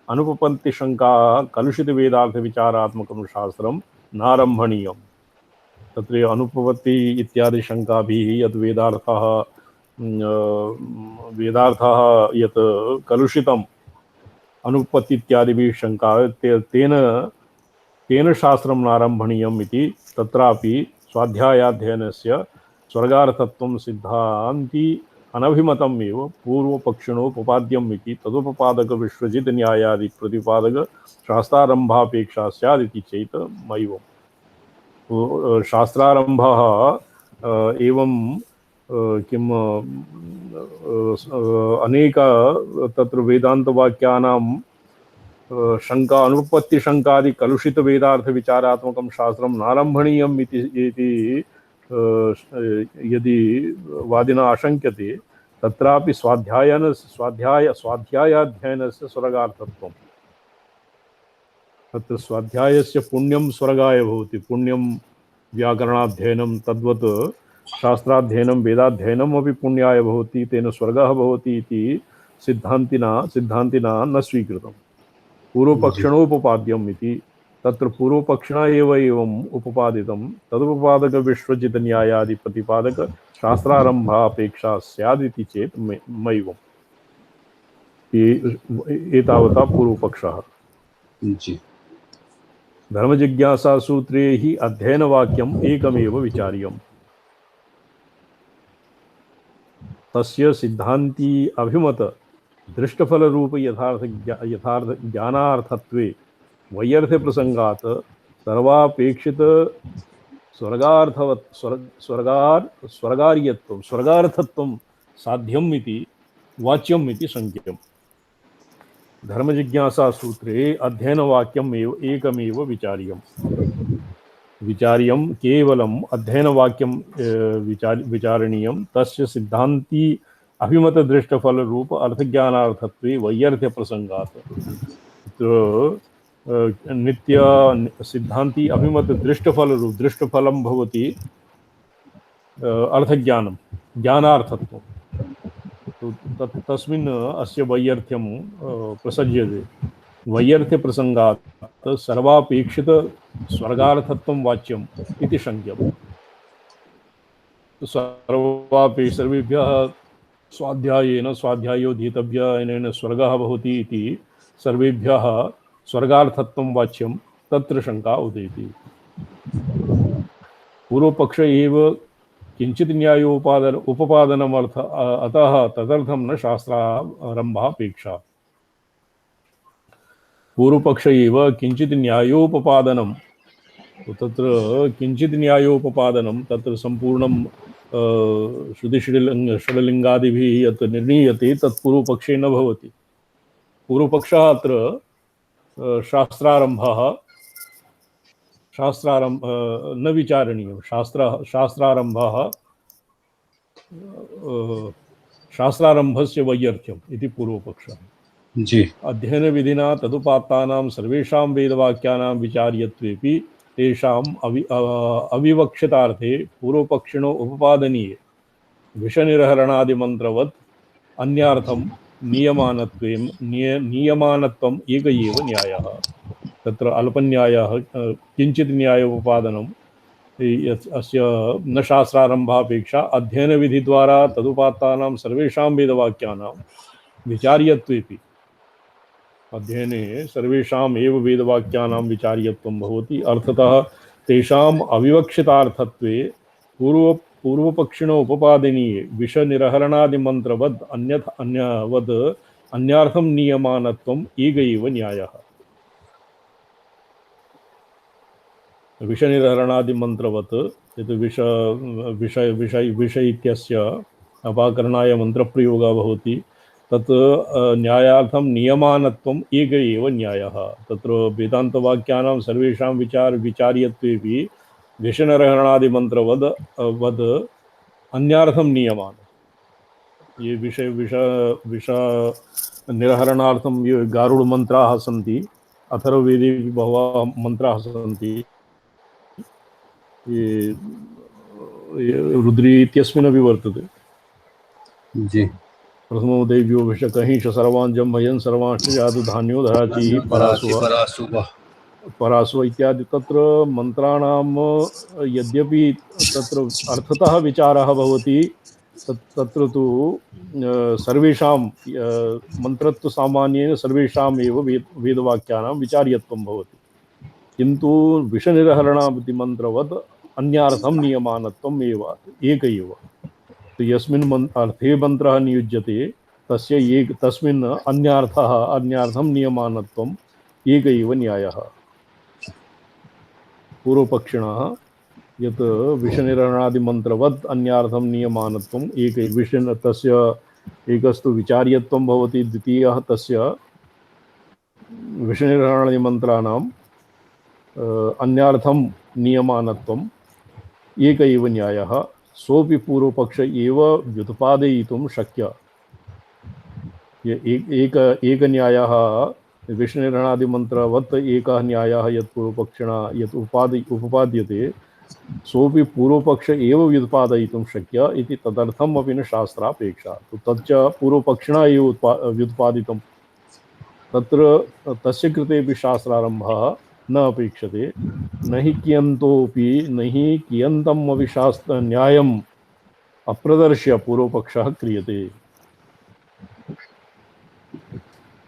अनुपपत्तिशङ्का कलुषितवेदार्थविचारात्मकं शास्त्रं नारम्भणीयम्। तत्र अनुपपत्ति इत्यादि शङ्काभिः यत् वेदार्थः यत् कलुषितम् अनुपपत्ति इत्यादिभिः शङ्का तेन शास्त्रं नारम्भणीयम् इति तत्रापि स्वाध्यायाध्ययनस्य स्वर्गार्थत्वं सिद्धान्ति अनभिमतम् एव पूर्वपक्षिणोपपाद्यम् इति तदुपपादक विश्वजित न्यायादि प्रतिपादक शास्त्रारंभापेक्षा स्यादिति चेत मैवम्। शास्त्रारंभः एवं किम् अनेक तत्र वेदान्तवाक्यानां शंका अनुपपत्ति शंकादि कलुषित वेदार्थ विचारात्मकं शास्त्रं नारम्भणीयम् इति यदि वादिना आशंक्यते तत्रापि स्वाध्यायाध्ययनस्य स्वर्गार्थत्वं तत्र स्वाध्यायस्य पुण्यं स्वर्गाय भवति। पुण्यं व्याकरणाध्ययनं तद्वत् शास्त्राध्ययनं वेदाध्ययनम् अपि पुण्याय भवति, तेन स्वर्गः भवति इति सिद्धान्तिना न स्वीकृतं। पूर्वपक्षिणोपपाद्यम् इति तत्र पूर्वपक्षिणा एवम् उपपादितं तदुपपादक विश्वजित न्यायादि प्रतिपादक शास्त्रारंभापेक्षा स्यादिति चेत् मैवम्। एतावता पूर्वपक्षः। जी। धर्मजिज्ञासा सूत्रे हि अध्ययनवाक्यम् एकमेव विचार्यम्। तस्य सिद्धान्ती अभिमत दृष्टफल रूप यथार्थ ज्ञानार्थत्वे वैयर्थ्य प्रसंगात सर्वापेक्षित स्वर्गार्थत्वं साध्यम् इति वाच्यम् इति शङ्क्यम्। धर्मजिज्ञासा सूत्रे अध्ययनवाक्यम् एकमेव विचार्यं केवलम् अध्ययनवाक्यं विचारणीयं। तस्य सिद्धान्ती अभिमत दृष्टफल रूप अर्थज्ञानार्थत्वे वैयर्थ्य प्रसंगात् नित्य सिद्धांति अभिमत दृष्टफल रूप दृष्टफलं भवति अर्थज्ञानं ज्ञानार्थत्वं। तस्मिन् अस्य वैयर्थ्यं प्रसज्यते। वैयर्थ्य प्रसंगात् सर्वापेक्षित स्वर्गार्थत्वं वाच्यम् इति शङ्क्यम्। सर्वेभ्यः स्वाध्यायोधीतव्येन स्वर्गः भवति इति सर्वेभ्यः स्वर्गार्थत्वं वाच्यं तत्र शंका उदेति। पूर्वपक्ष एव किंचित उपपादनमर्थ अतः तदर्थं न शास्त्रारंभापेक्षा। पूर्वपक्ष एव किंचित न्यायोपपादनं तत्र किंचित न्यायोपपादनं तत्र संपूर्णं षड्लिङ्गादिभिः यत् निर्णीयते तत् पूर्वपक्षे न भवति। पूर्वपक्षः अत्र शास्त्रारंभः न विचारणीयः शास्त्रारंभः शास्त्रारंभस्य वैयर्थ्यम् इति पूर्वपक्षः। जी। अध्ययन विधिना तदुपात्तानां सर्वेषां वेदवाक्यानां विचार्यत्वेपि तेषाम् अविवक्षितार्थे पूर्वपक्षिणो उपपादनीये विषनिर्हरणादिमन्त्रवत् अन्यार्थं नियमानत्वम् एक एव न्यायः। तत्र अल्पन्यायः किञ्चित् न्यायोपपादनं अस्य न शास्त्रारम्भापेक्षा अध्ययनविधिद्वारा तदुपात्तानां सर्वेषां वेदवाक्यानां विचार्यत्वेपि अध्ययने सर्वेषाम् एव वेदवाक्यानां विचार्यत्वं भवति। अर्थतः तेषाम् अविवक्षितार्थत्वे पूर्वपक्षिणो उपपादनीये विषनिर्हरणादिमन्त्रवद् अन्यार्थं नियमानत्वम् एक एव न्यायः। विषनिर्हरणादिमन्त्रवत् यत् विष इत्यस्य अपाकरणाय मन्त्रप्रयोगः भवति तत् न्यायार्थं नियमानत्वम् एक एव न्यायः। तत्र वेदान्तवाक्यानां सर्वेषां विचार्यत्वेपि विषनिर्हरणादिमन्त्रवद् अन्यार्थं नियमान। ये विष निर्हरणार्थं ये गारुडमन्त्राः सन्ति, अथर्ववेदे बहवः मन्त्राः सन्ति। ये रुद्री इत्यस्मिन् अपि वर्तते। जी। प्रथमो देव्यो विषकहिंश सर्वान् जम्भयन् सर्वांश्च जातु धान्यो धराची परासुव इत्यादि तत्र मन्त्राणां यद्यपि तत्र अर्थतः विचारः भवति तत्र तु सर्वेषां मन्त्रत्व सामान्येन सर्वेषाम् एव वेदवाक्यानां विचार्यत्वं भवति, किन्तु विषनिर्हरणादिमन्त्रवत् अन्यार्थं नियमानत्वम् एव एक एव। यस्मिन् अर्थे मन्त्रः नियुज्यते तस्मिन् अन्यार्थं नियमानत्वम् एक एव न्यायः। पूर्वपक्षिणः यत् विषनिर्हरणादिमन्त्रवत् अन्यार्थं नियमानत्वम् एक तस्य एकस्तु विचार्यत्वं भवति, द्वितीयः तस्य विषनिर्हरणादिमन्त्राणाम् अन्यार्थं नियमानत्वम् एक एव न्यायः। सोऽपि पूर्वपक्ष एव व्युत्पादयितुं शक्य। एक न्यायः विषनिर्हरणादिमन्त्रवत् एकः न्यायः यत् पूर्वपक्षिणा यत् उपपाद्यते सोऽपि पूर्वपक्ष एव व्युत्पादयितुं शक्य इति तदर्थम् अपि न शास्त्रापेक्षा। तच्च पूर्वपक्षिणा एव व्युत्पादितं, तत्र तस्य कृतेपि शास्त्रारम्भः न अपेक्षते। न हि कियन्तम् अपि न्यायम् अप्रदर्श्य पूर्वपक्षः क्रियते।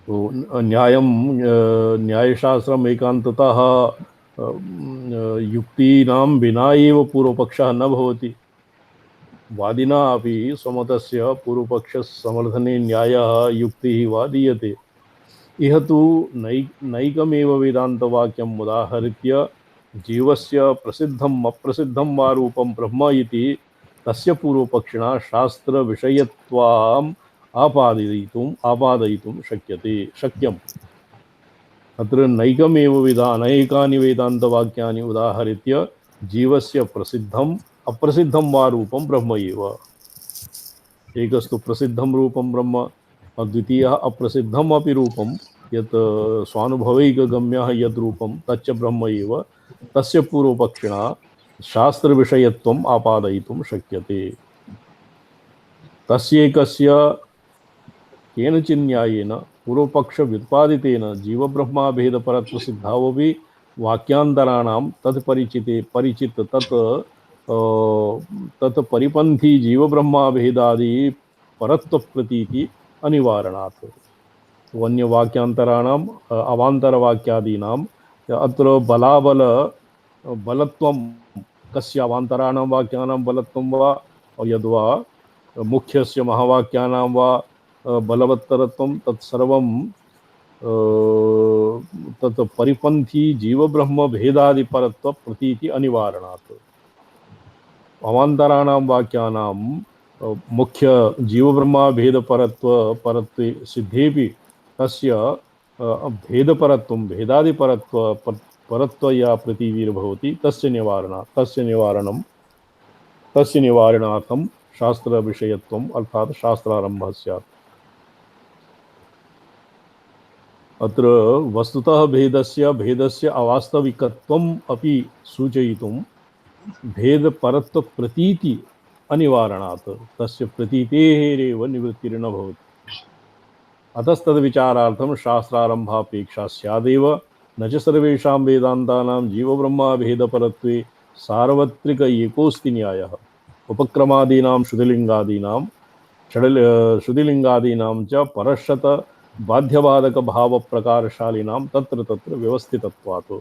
तो न्यायशास्त्रम् एकान्ततः युक्तीनां विना एव पूर्वपक्षः न भवति। वादिना अपि स्वमतस्य पूर्वपक्षसमर्थने न्यायः युक्तिः वा दीयते। इह तु नैकमेव वेदान्तवाक्यम् उदाहृत्य जीवस्य प्रसिद्धम् अप्रसिद्धं वा रूपं ब्रह्म इति तस्य पूर्वपक्षिणा शास्त्रविषयत्वाम् आपादयितुं शक्यम्। अत्र अनेकानि वेदान्तवाक्यानि उदाहृत्य जीवस्य प्रसिद्धम् अप्रसिद्धं वा रूपं ब्रह्म एव। एकस्तु प्रसिद्धं रूपं ब्रह्म, द्वितीयः अप्रसिद्धम् अपि रूपं यत् स्वानुभवैकगम्यः यद् रूपं तच्च ब्रह्म एव। तस्य पूर्वपक्षिणा शास्त्रविषयत्वम् आपादयितुं शक्यते। तस्यैकस्य केनचिन्न्यायेन पूर्वपक्षव्युत्पादितेन जीवब्रह्माभेदपरत्वसिद्धावपि वाक्यान्तराणां तत् परिपन्थी जीवब्रह्माभेदादि परत्वप्रतीति अनिवारणात्। अन्यवाक्यान्तराणाम् अवान्तरवाक्यादीनाम् अत्र बलत्वं कस्य अवान्तराणां वाक्यानां बलत्वं वा यद्वा मुख्यस्य महावाक्यानां वा बलवत्तरत्वं तत्सर्वं तत् परिपन्थी जीवब्रह्मभेदादिपरत्वप्रतीति अनिवारणात्। अवान्तराणां वाक्यानां मुख्य जीवब्रह्मभेदपरत्वे सिद्धेपि तस्य भेदपरत्वं भेदादिपरत्व परत्वया प्रतीतिर्भवति तस्य निवारणार्थं शास्त्रविषयत्वम् अर्थात् शास्त्रारम्भः स्यात्। अत्र वस्तुतः भेदस्य अवास्तविकत्वम् अपि सूचयितुं भेदपरत्वप्रतीति अनिवारणात् तस्य प्रतीतेरेव निवृत्तिर्न भवति। अतस्तद्विचारार्थं शास्त्रारम्भापेक्षा स्यादेव। न च सर्वेषां वेदान्तानां जीवब्रह्माभेदपरत्वे सार्वत्रिक एकोऽस्ति न्यायः। उपक्रमादीनां श्रुतिलिङ्गादीनां च परश्शत बाध्यबाधकभावप्रकारशालिनां तत्र तत्र व्यवस्थितत्वात्।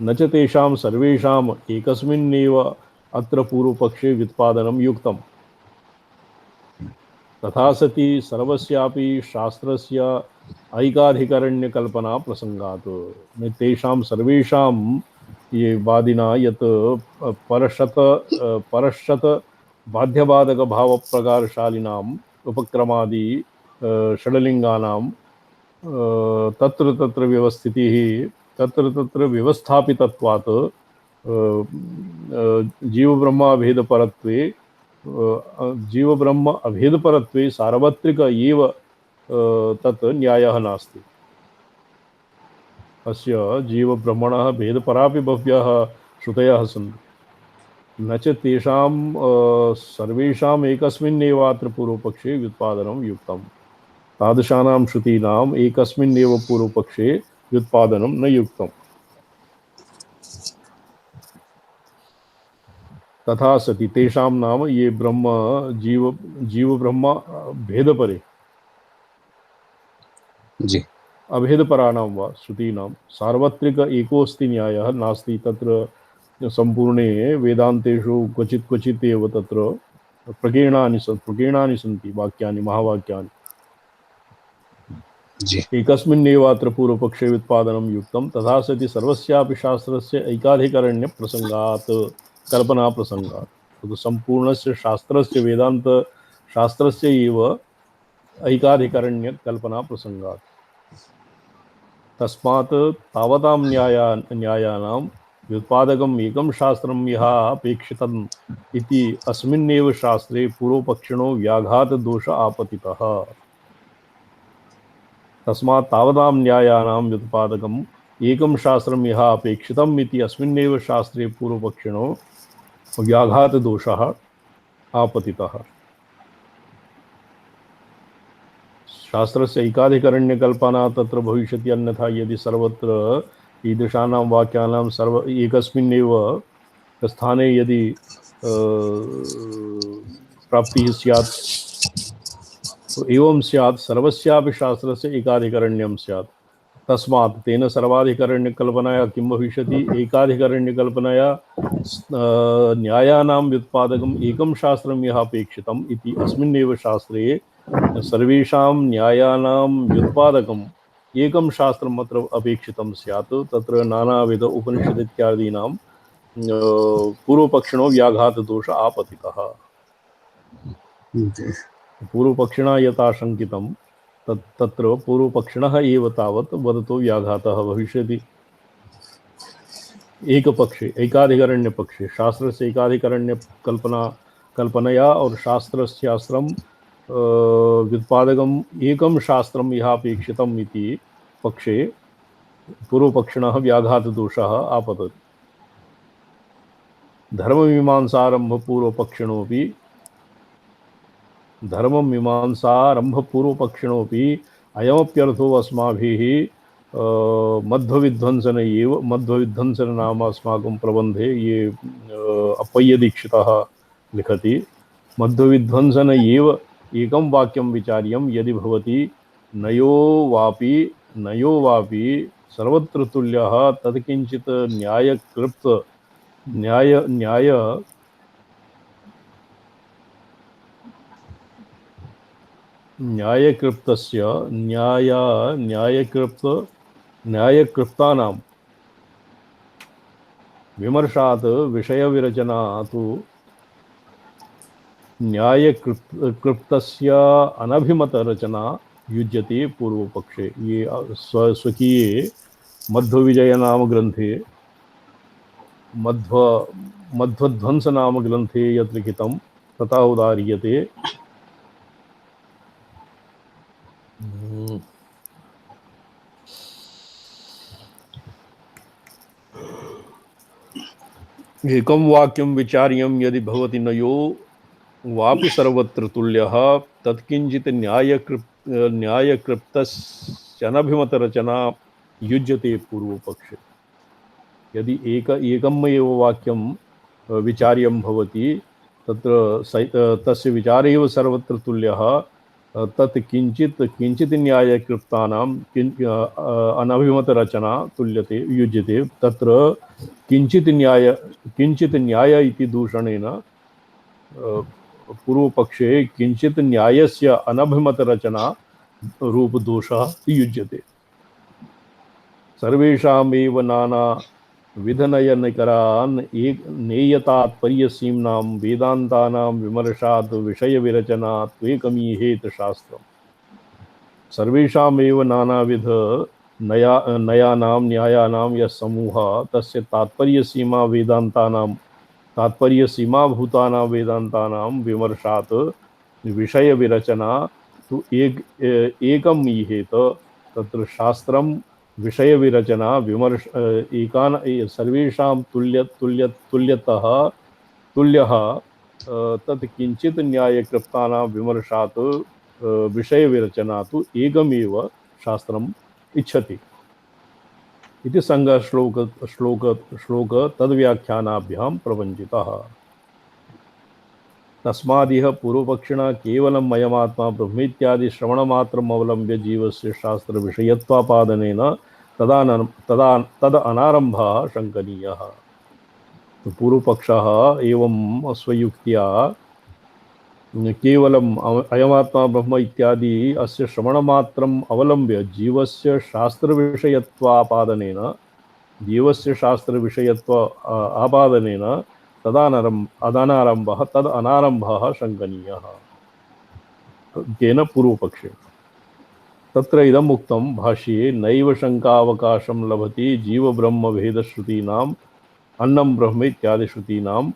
न च तेषां सर्वेषाम् एकस्मिन्नेव अत्र पूर्वपक्षे व्युत्पादनं युक्तम्। तथा सति सर्वस्यापि शास्त्रस्य ऐकाधिकरण्यकल्पना प्रसंगात्। तेषां सर्वेषां ये वादिना यत् परश्शत बाध्यबाधकभावप्रकारशालिनाम् उपक्रमादि षड्लिङ्गानां तत्र तत्र व्यवस्थितिः तत्र तत्र व्यवस्थापितत्वात् जीवब्रह्माभेदपरत्वे जीवब्रह्म अभेदपरत्वे सार्वत्रिक एव तत् न्यायः नास्ति। अस्य जीवब्रह्मणः भेदपरापि बह्व्यः श्रुतयः सन्ति। न च तेषां सर्वेषाम् एकस्मिन्नेवात्र पूर्वपक्षे व्युत्पादनं युक्तम्। तादृशानां श्रुतीनाम् एकस्मिन्नेव पूर्वपक्षे व्युत्पादनं न युक्तम्। तथा सति तेषां नाम ये ब्रह्म जीव ब्रह्म भेदपरे जी अभेदपराणां वा श्रुतीनां सार्वत्रिक एकोऽस्ति न्यायः नास्ति। तत्र सम्पूर्णे वेदान्तेषु क्वचित् क्वचित् एव तत्र प्रकीर्णानि सन्ति वाक्यानि महावाक्यानि। जी एकस्मिन्नेवात्र पूर्वपक्षे व्युत्पादनं युक्तं। तथा सति सर्वस्यापि शास्त्रस्य ऐकाधिकरण्यप्रसङ्गात् कल्पनाप्रसङ्गात्। तद् सम्पूर्णस्य शास्त्रस्य वेदान्तशास्त्रस्य एव ऐकाधिकरण्यकल्पनाप्रसङ्गात्। तस्मात् तावतां न्यायानां व्युत्पादकम् एकं शास्त्रं यः अपेक्षितम् इति अस्मिन्नेव शास्त्रे पूर्वपक्षिणो व्याघातदोष आपतितः। तस्मात् तावतां न्यायानां व्युत्पादकम् एकं शास्त्रं यः अपेक्षितम् इति अस्मिन्नेव शास्त्रे पूर्वपक्षिणो व्याघातदोषः आपतितः। शास्त्रस्य ऐकाधिकरण्यकल्पना तत्र भविष्यति। अन्यथा यदि सर्वत्र ईदृशानां वाक्यानां एकस्मिन्नेव स्थाने यदि प्राप्तिः स्यात् तो एवं स्यात् सर्वस्यापि शास्त्रस्य एकाधिकरण्यं स्यात्। तस्मात् तेन सर्वाधिकरण्यकल्पनया किं भविष्यति? एकाधिकरण्यकल्पनया न्यायानां व्युत्पादकम् एकं शास्त्रं यः अपेक्षितम् इति अस्मिन्नेव शास्त्रे सर्वेषां न्यायानां व्युत्पादकम् एकं शास्त्रम् अत्र अपेक्षितं स्यात्। तत्र नानाविध उपनिषद इत्यादीनां पूर्वपक्षिणो व्याघातदोष आपतितः। पूर्वपक्षिणा यथा शङ्कितं तत्र पूर्वपक्षिणः एव तावत् वदतो व्याघातः भविष्यति। एकपक्षे ऐकाधिकरण्यपक्षे शास्त्रस्य कल्पनया और शास्त्रं व्युत्पादकम् एकं शास्त्रं यः अपेक्षितम् इति पक्षे पूर्वपक्षिणः व्याघातदोषः आपतति। धर्ममीमांसारम्भपूर्वपक्षिणोऽपि अयमप्यर्थो अस्माभिः मध्वविध्वंसन एव। मध्वविध्वंसन नाम अस्माकं प्रबन्धे ये अप्पय्यदीक्षितः लिखति। मध्वविध्वंसन एव एकं वाक्यं विचार्यं यदि भवति नयो वापि सर्वत्र तुल्यः तत्किञ्चित् न्यायकृप्तानां विमर्शात् विषयविरचना तु न्याय कृप्तस्य अनभिमत रचना युज्यते पूर्व पक्षे। ये स्वकीय मध्व विजय नाम ग्रंथे मध्व मध्वध्वंस नाम ग्रंथे यत् लिखितं तथा उदाह्रियते। एकं वाक्यं विचार्यं यदि भवति नयो वापि सर्वत्र तुल्यः तत्किंचित् न्यायकृप्तस्यनभिमत रचना युज्यते पूर्व पक्षे। यदि एकम् एव वाक्यं विचार्यं भवति तत्र तस्य विचारे एव सर्वत्र तुल्यः तत् किंचित न्यायकृप्तानां अनभिमत रचना तुल्यते युज्यते। तत्र किंचित न्याय इति दूषणेन पूर्व पक्षे किंचित न्यायस्य अनभिमत रचना रूप दोषः युज्यते। सर्वेषामेव नाना विधनयनकरान् नेयतात्पर्यसीम्नां वेदान्तानां विमर्शात् विषय विरचना त्वेकमीहेत शास्त्रम्। सर्वेषामेव नानाविध नयानां न्यायानां यः समूहः तस्य तात्पर्यसीमा वेदान्तानां तात्पर्यसीमाभूतानां वेदान्तानां विमर्शात् विषय विरचना तु एकम् ईहेत। तत्र शास्त्रं विषय विरचना विमर्श एकान सर्वेषां तुल्यतः तुल्यः तत् किंचित न्यायकृप्तानां विमर्शात् विषय विरचना तु एकमेव शास्त्रम् इच्छति इति संज्ञा श्लोक तद्व्याख्यानाभ्यां प्रवञ्चितः। तस्मादिह पूर्वपक्षिणा केवलम् अयमात्मा ब्रह्मेत्यादि श्रवणमात्रम् अवलम्ब्य जीवस्य शास्त्र विषयत्वापादनेन तद अनारंभः शंकनीयः। तो पूर्वपक्षः एवं स्वयुक्त्या केवलम् अयमात्मा ब्रह्म इत्यादि अस्य श्रवणमात्रम् अवलम्ब्य जीवस्य शास्त्र विषयत्वापादनेन जीवस्य शास्त्र विषयत्व आपादनेन तदनारंभः तद अनारंभः शंकनीयः। केन पूर्वपक्षे तत्र इदम् उक्तं भाष्ये नैव शंकावकाशं लभति जीव ब्रह्म भेदश्रुतीनाम् अन्नं ब्रह्म इत्यादि श्रुतीनां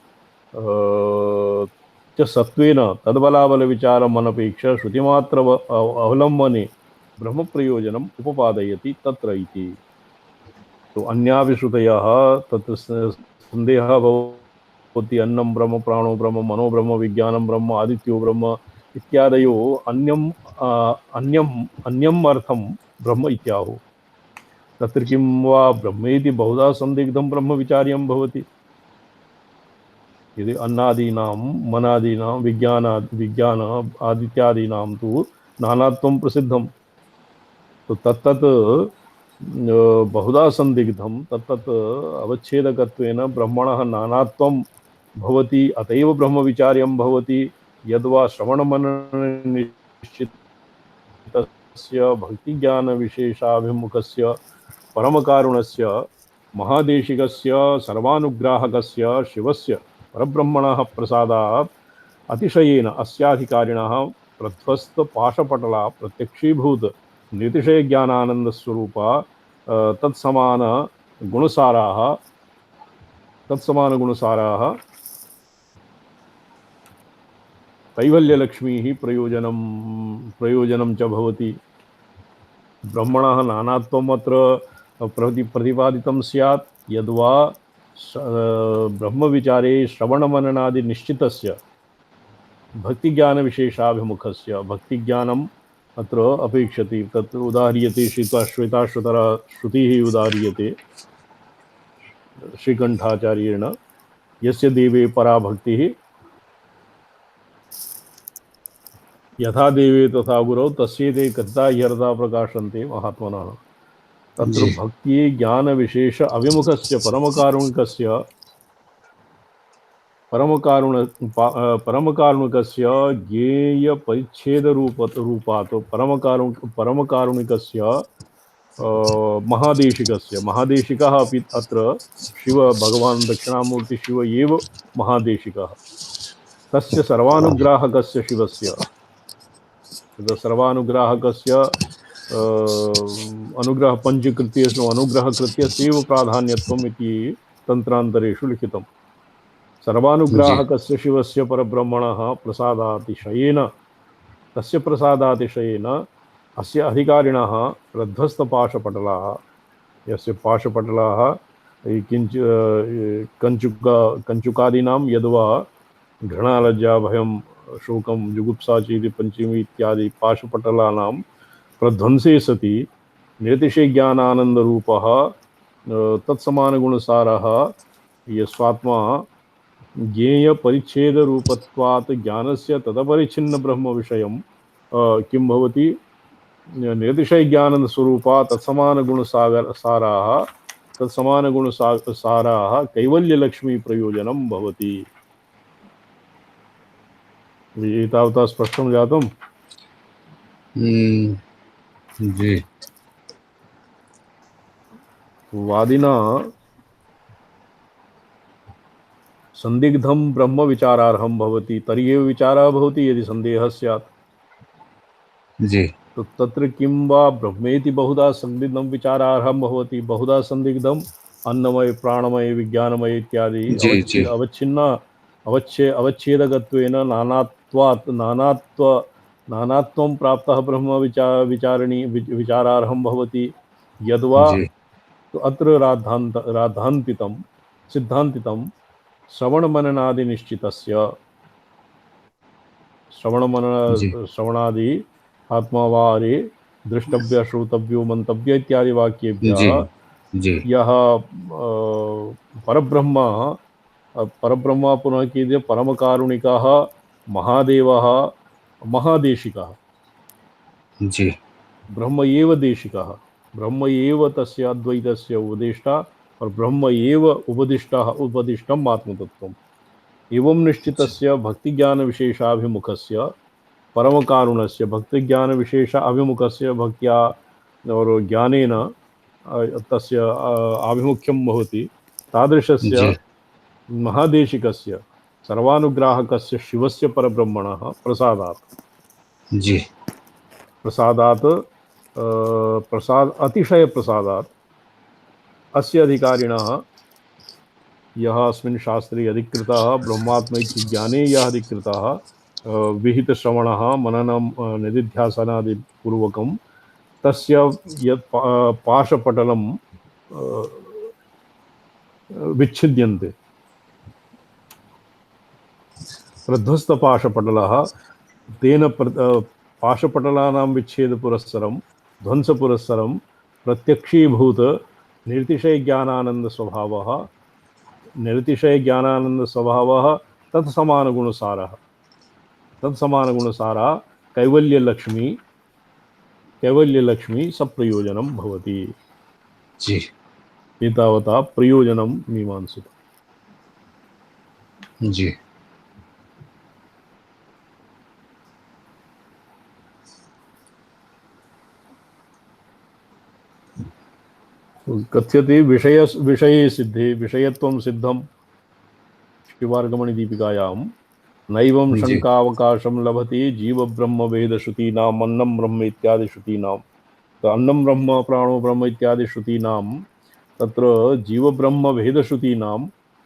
च सत्वेन तद्बलाबल विचारम् अनपेक्ष्य श्रुतिमात्र अवलम्बने ब्रह्म प्रयोजनम् उपपादयति तत्र इति। तो अन्यापि श्रुतयः तत्र संदेहः भवति अन्नं ब्रह्म प्राणो ब्रह्म मनो ब्रह्म विज्ञानं ब्रह्म आदित्यो ब्रह्म इत्यादयो अन्यम् अर्थं ब्रह्म इत्याहुः। तत्र किं वा ब्रह्मेति बहुधा संदिग्धं ब्रह्म विचार्यं भवति। यदि अन्नादीनां मनादीनां विज्ञान आदित्यादीनां तु नानात्वं प्रसिद्धं तो तत्तत् बहुधा संदिग्धं तत्तत् अवच्छेदकत्वेन ब्रह्मणः नानात्वं भवति अतएव ब्रह्म विचार्यं भवति। यद्वा श्रवणमनननिश्चितस्य भक्तिज्ञानविशेषाभिमुखस्य परमकारुणस्य महादेशिकस्य सर्वानुग्राहकस्य शिवस्य परब्रह्मणः प्रसादात् अतिशयेन अस्याधिकारिणः प्रध्वस्तपाशपटला प्रत्यक्षीभूत निर्तिशय ज्ञानानंद स्वरूपा तत्समान गुणसाराः कैवल्यलक्ष्मी प्रयोजनं च भवति। ब्रह्मणः नानात्वम् अत्र प्रतिपादितं स्यात्। यद्वा ब्रह्मविचारे श्रवणमननादि निश्चितस्य भक्तिज्ञानविशेषाभिमुखस्य भक्तिज्ञानम् अत्र अपेक्षते। तत्र उदाह्रियते श्वेताश्वतर श्रुतिः उदाह्रियते श्रीकण्ठाचार्येण यस्य देवे परा भक्तिः यथा देवे तथा गुरौ तस्येते कथिता ह्यर्था प्रकाशन्ते महात्मनः। तत्र भक्ति ज्ञान विशेष अभिमुखस्य परमकारुणिकस्य ज्ञेय परिच्छेद रूपात् परमकारुणिकस्य महादेशिकः अपि अत्र शिव भगवान् दक्षिणामूर्ति शिव एव महादेशिकः। तस्य सर्वानुग्राहकस्य शिवस्य सर्वानुग्राहकस्य अनुग्रह पंचकृत्येषु अनुग्रहकृत्य सेव प्राधान्यत्वम् इति तन्त्रान्तरेषु लिखितम्। जी सर्वानुग्राहकस्य शिवस्य परब्रह्मणः प्रसादातिशयेन तस्य प्रसादातिशयेन अस्य अधिकारिणः रद्धस्थपाशपटलाः यस्य पाशपटलाः कंचुकादीनां यद्वा घृणालज्जा भयं शोकं जुगुप्सा चेति पंचमी इत्यादि पाशपटलानां प्रध्वंसे सति निर्तिशयज्ञानानन्दरूपः तत्समानगुणसारः यस्वात्मा ज्ञेयपरिच्छेदरूपत्वात् ज्ञानस्य तदपरिच्छिन्नब्रह्मविषयं किं भवति निर्तिशयज्ञानन्दस्वरूपा तत्समानगुणसाराः कैवल्यलक्ष्मीप्रयोजनं भवति। एतावता स्पष्टं जातम्? जी वादिना संदिग्धं ब्रह्म विचारार्हं भवति तर्हि एव विचारः भवति यदि संदेहः स्यात्। जी तो तत्र किं वा ब्रह्मेति बहुधा संदिग्धं विचारार्हं भवति। बहुधा संदिग्धम् अन्नमय प्राणमय विज्ञानमय इत्यादि जी जी अवच्छेदकत्वेन नानात्वं प्राप्तः ब्रह्म विचारार्हं भवति। यद्वा जी तो अत्र राद्धान्तितं सिद्धान्तितं श्रवणमननादिनिश्चितस्य जी श्रवणादि आत्मा वा अरे द्रष्टव्य श्रोतव्यो मंतव्य इत्यादि वाक्येभ्यः जी जी यः परब्रह्म पुनः कीजिए परमकारुणिकः महादेवः महादेशिकः जी ब्रह्म एव देशिकः ब्रह्म एव तस्य अद्वैतस्य उपदेष्टा और ब्रह्म एव उपदिष्टम् आत्मतत्त्वम्। एवं निश्चितस्य भक्तिज्ञानविशेषाभिमुखस्य परमकारुणस्य भक्तिज्ञानविशेष अभिमुखस्य भक्त्या और ज्ञानेन तस्य आभिमुख्यं भवति। तादृशस्य महादेशिकस्य सर्वानुग्राहकस्य शिवस्य परब्रह्मणः प्रसादात् अतिशय प्रसादात् अस्य अधिकारिणः यः अस्मिन् शास्त्रे अधिकृतः ब्रह्मात्मैक्य ज्ञाने यः अधिकृतः विहितश्रवणः मननं निधिध्यासनादिपूर्वकं तस्य यत् पाशपटलं विच्छिद्यन्ते प्रध्वस्तपाशपटलः तेन पाशपटलानां विच्छेदपुरस्सरं ध्वंसपुरस्सरं प्रत्यक्षीभूत निर्तिशयज्ञानानन्दस्वभावः तत्समानगुणसारा कैवल्यलक्ष्मी सप्रयोजनं भवति। जी एतावता प्रयोजनं मीमांसितम्। जी कथ्यते विषये सिद्धे विषयत्वं सिद्धं शिवार्गमणिदीपिकायां नैवं शंकावकाशं लभते जीव ब्रह्म वेद श्रुतीनाम् अन्नं ब्रह्म इत्यादि श्रुतीनां। तो अन्नं ब्रह्म प्राणो ब्रह्म इत्यादि श्रुतीनां तत्र जीव ब्रह्म वेद श्रुतीनां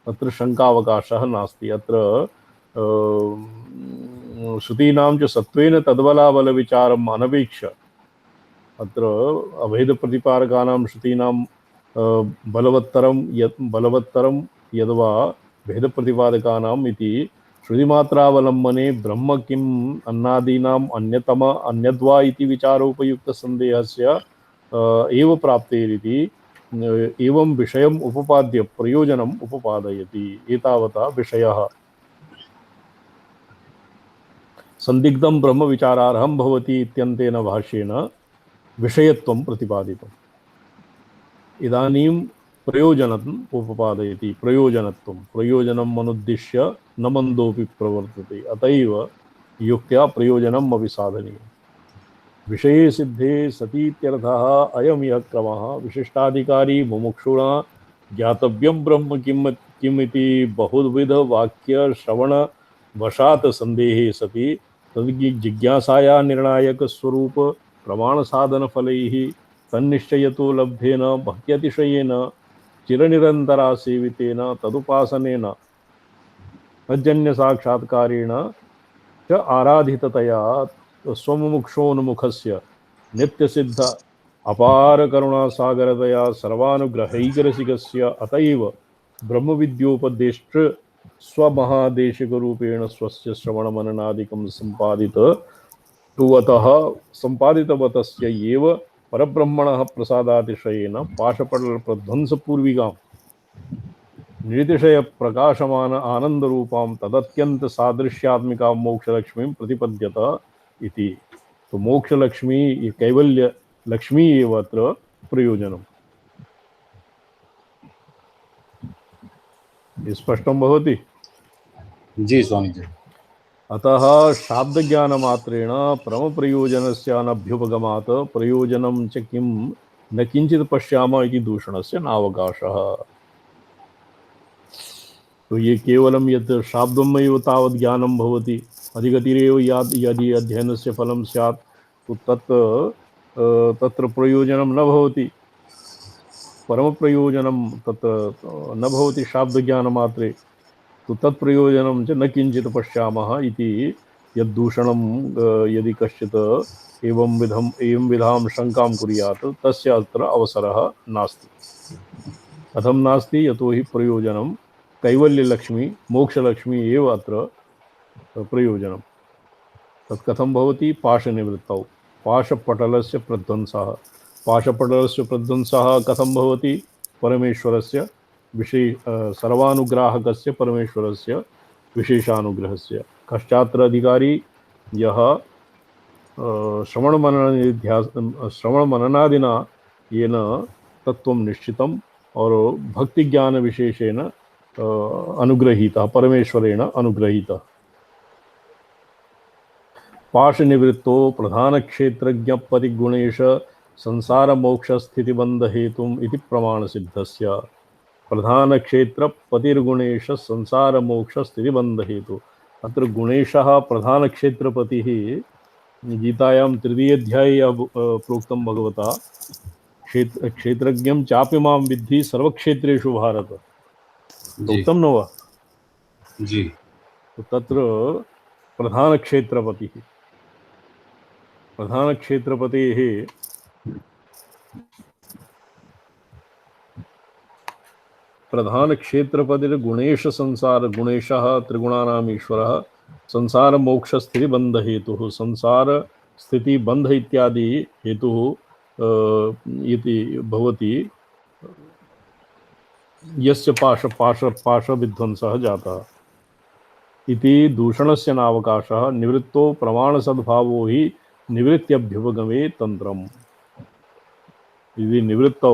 तत्र शंकावकाशः नास्ति। अत्र श्रुतीनां च सत्त्वेन तद्बलाबल विचारम् अनपेक्ष्य अत्र अभेदप्रतिपादकानां श्रुतीनां बलवत्तरं यद्वा भेदप्रतिपादकानाम् इति श्रुतिमात्रावलम्बने ब्रह्म किम् अन्नादीनाम् अन्यद्वा इति विचारोपयुक्तसन्देहस्य एव प्राप्तेरिति एवं विषयम् उपपाद्य प्रयोजनम् उपपादयति। एतावता विषयः। संदिग्धं ब्रह्म विचारार्हं भवति इत्यन्तेन भाष्येन विषयत्वं प्रतिपादितम्। इदानीं प्रयोजनम् उपपादयति। प्रयोजनम् अनुद्दिश्य न मन्दोऽपि प्रवर्तते, अतएव युक्त्या प्रयोजनम् अपि साधनीयम्। विषये सिद्धे सतीत्यर्थः अयं यः क्रमः विशिष्टाधिकारी मुमुक्षुणा ज्ञातव्यं ब्रह्म किम् इति बहुविध वाक्य श्रवण वशात संदेहे सति तद् जिज्ञासाया निर्णायक स्वरूप प्रमाण साधन फलैः तन्निश्चयतो लब्धेन भक्त्यतिशयेन चिरनिरन्तरा सेवितेन तदुपासनेन तज्जन्य साक्षात्कारेण च आराधिततया स्वमुमुक्षोन्मुखस्य नित्यसिद्ध अपार करुणासागरतया सर्वानुग्रहैकरसिकस्य अतएव ब्रह्मविद्योपदेष्टृ स्वमहादेशिकरूपेण स्वस्य श्रवणमननादिकं सम्पादितवतस्य एव परब्रह्मणः प्रसादातिशयेन पाशपटलप्रध्वंसपूर्विकां निर्तिशय प्रकाशमान आनंद रूपां तदत्यंत सादृश्यात्मिका मोक्षलक्ष्मीं प्रतिपद्यत इति। तो मोक्षलक्ष्मी ये कैवल्य लक्ष्मी एव अत्र प्रयोजनम्। स्पष्टं भवति? जी स्वामी जी। अतः शाब्दज्ञानमात्रेण परमप्रयोजनस्य अनभ्युपगमात् प्रयोजनं च किं न किञ्चित् पश्यामः इति दूषणस्य नावकाशः। तो ये केवलं यत् शाब्दमेव तावत् ज्ञानं भवति, अधिगतिरेव यदि अध्ययनस्य फलं स्यात् तो तत्र प्रयोजनं न भवति, परमप्रयोजनं तत् न भवति शाब्दज्ञानमात्रे, तो तत्प्रयोजनं च न किञ्चित् पश्यामः इति यद्दूषणं यदि कश्चित् एवं विधां शङ्कां कुर्यात् तस्य अत्र अवसरः नास्ति। कथं नास्ति? यतो हि प्रयोजनं कैवल्यलक्ष्मी मोक्षलक्ष्मी एव अत्र प्रयोजनं। तत् कथं भवति? पाशनिवृत्तौ पाशपटलस्य प्रध्वंसः। पाशपटलस्य प्रध्वंसः कथं भवति? परमेश्वरस्य सर्वानुग्राहकस्य परमेश्वरस्य विशेषानुग्रहस्य। कश्चात्र अधिकारी यः श्रवणमननादिना येन तत्त्वं निश्चितं और भक्तिज्ञान विशेषेण अनुग्रहीतः, परमेश्वरेण अनुग्रहीतः। पाशनिवृत्तो प्रधान क्षेत्रज्ञ परिगुणेश संसार मोक्ष स्थिति बंध हेतुम इति प्रमाण सिद्धस्य। प्रधान क्षेत्र पतिर्गुणेश संसार मोक्ष स्थिति बंध हेतु। अत्र गुणेशः प्रधान क्षेत्रपतिः गीतायां तृतीयाध्याये प्रोक्तं भगवता क्षेत्रज्ञं चापि मां विद्धि सर्वक्षेत्रेषु भारत। प्रोक्तं न वा? जी। तो तत्र प्रधान क्षेत्रपतिः, प्रधान क्षेत्रपतेः प्रधान क्षेत्रपतिर्गुणेश संसार, गुणेशः त्रिगुणानाम् ईश्वरः, संसार मोक्ष स्थिति बंध हेतुः, संसार स्थिति बंध इत्यादि हेतुः इति भवति यस्य पाश विध्वंसः जातः इति दूषणस्य नावकाशः। निवृत्तो प्रमाण सद्भावो हि निवृत्त्यभ्युपगमे तंत्रम्। यदि निवृत्तौ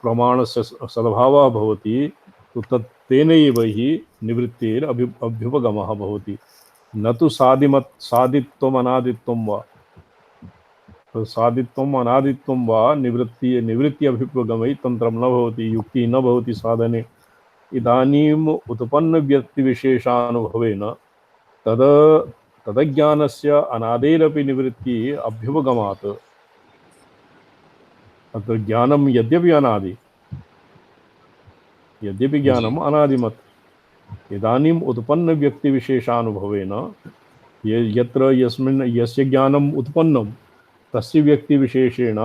प्रमाणस्य सद्भावः भवति तो तेनैव हि निवृत्तेरभ्युपगमः भवति, न तु सादित्वम् अनादित्वं वा। सादित्वम् अनादित्वं वा निवृत्ति अभ्युपगमे तंत्रं न भवति, युक्ति न भवति साधने। इदानीम् उत्पन्न व्यक्तिविशेषानुभवेन तदज्ञानस्य अनादेरपि निवृत्ति अभ्युपगमात्। अत्र ज्ञानं यद्यपि अनादि, यद्यपि ज्ञानम् अनादिमत्, इदानीम् उत्पन्न व्यक्तिविशेषानुभवेन यत्र यस्य ज्ञानम् उत्पन्नं तस्य व्यक्तिविशेषेण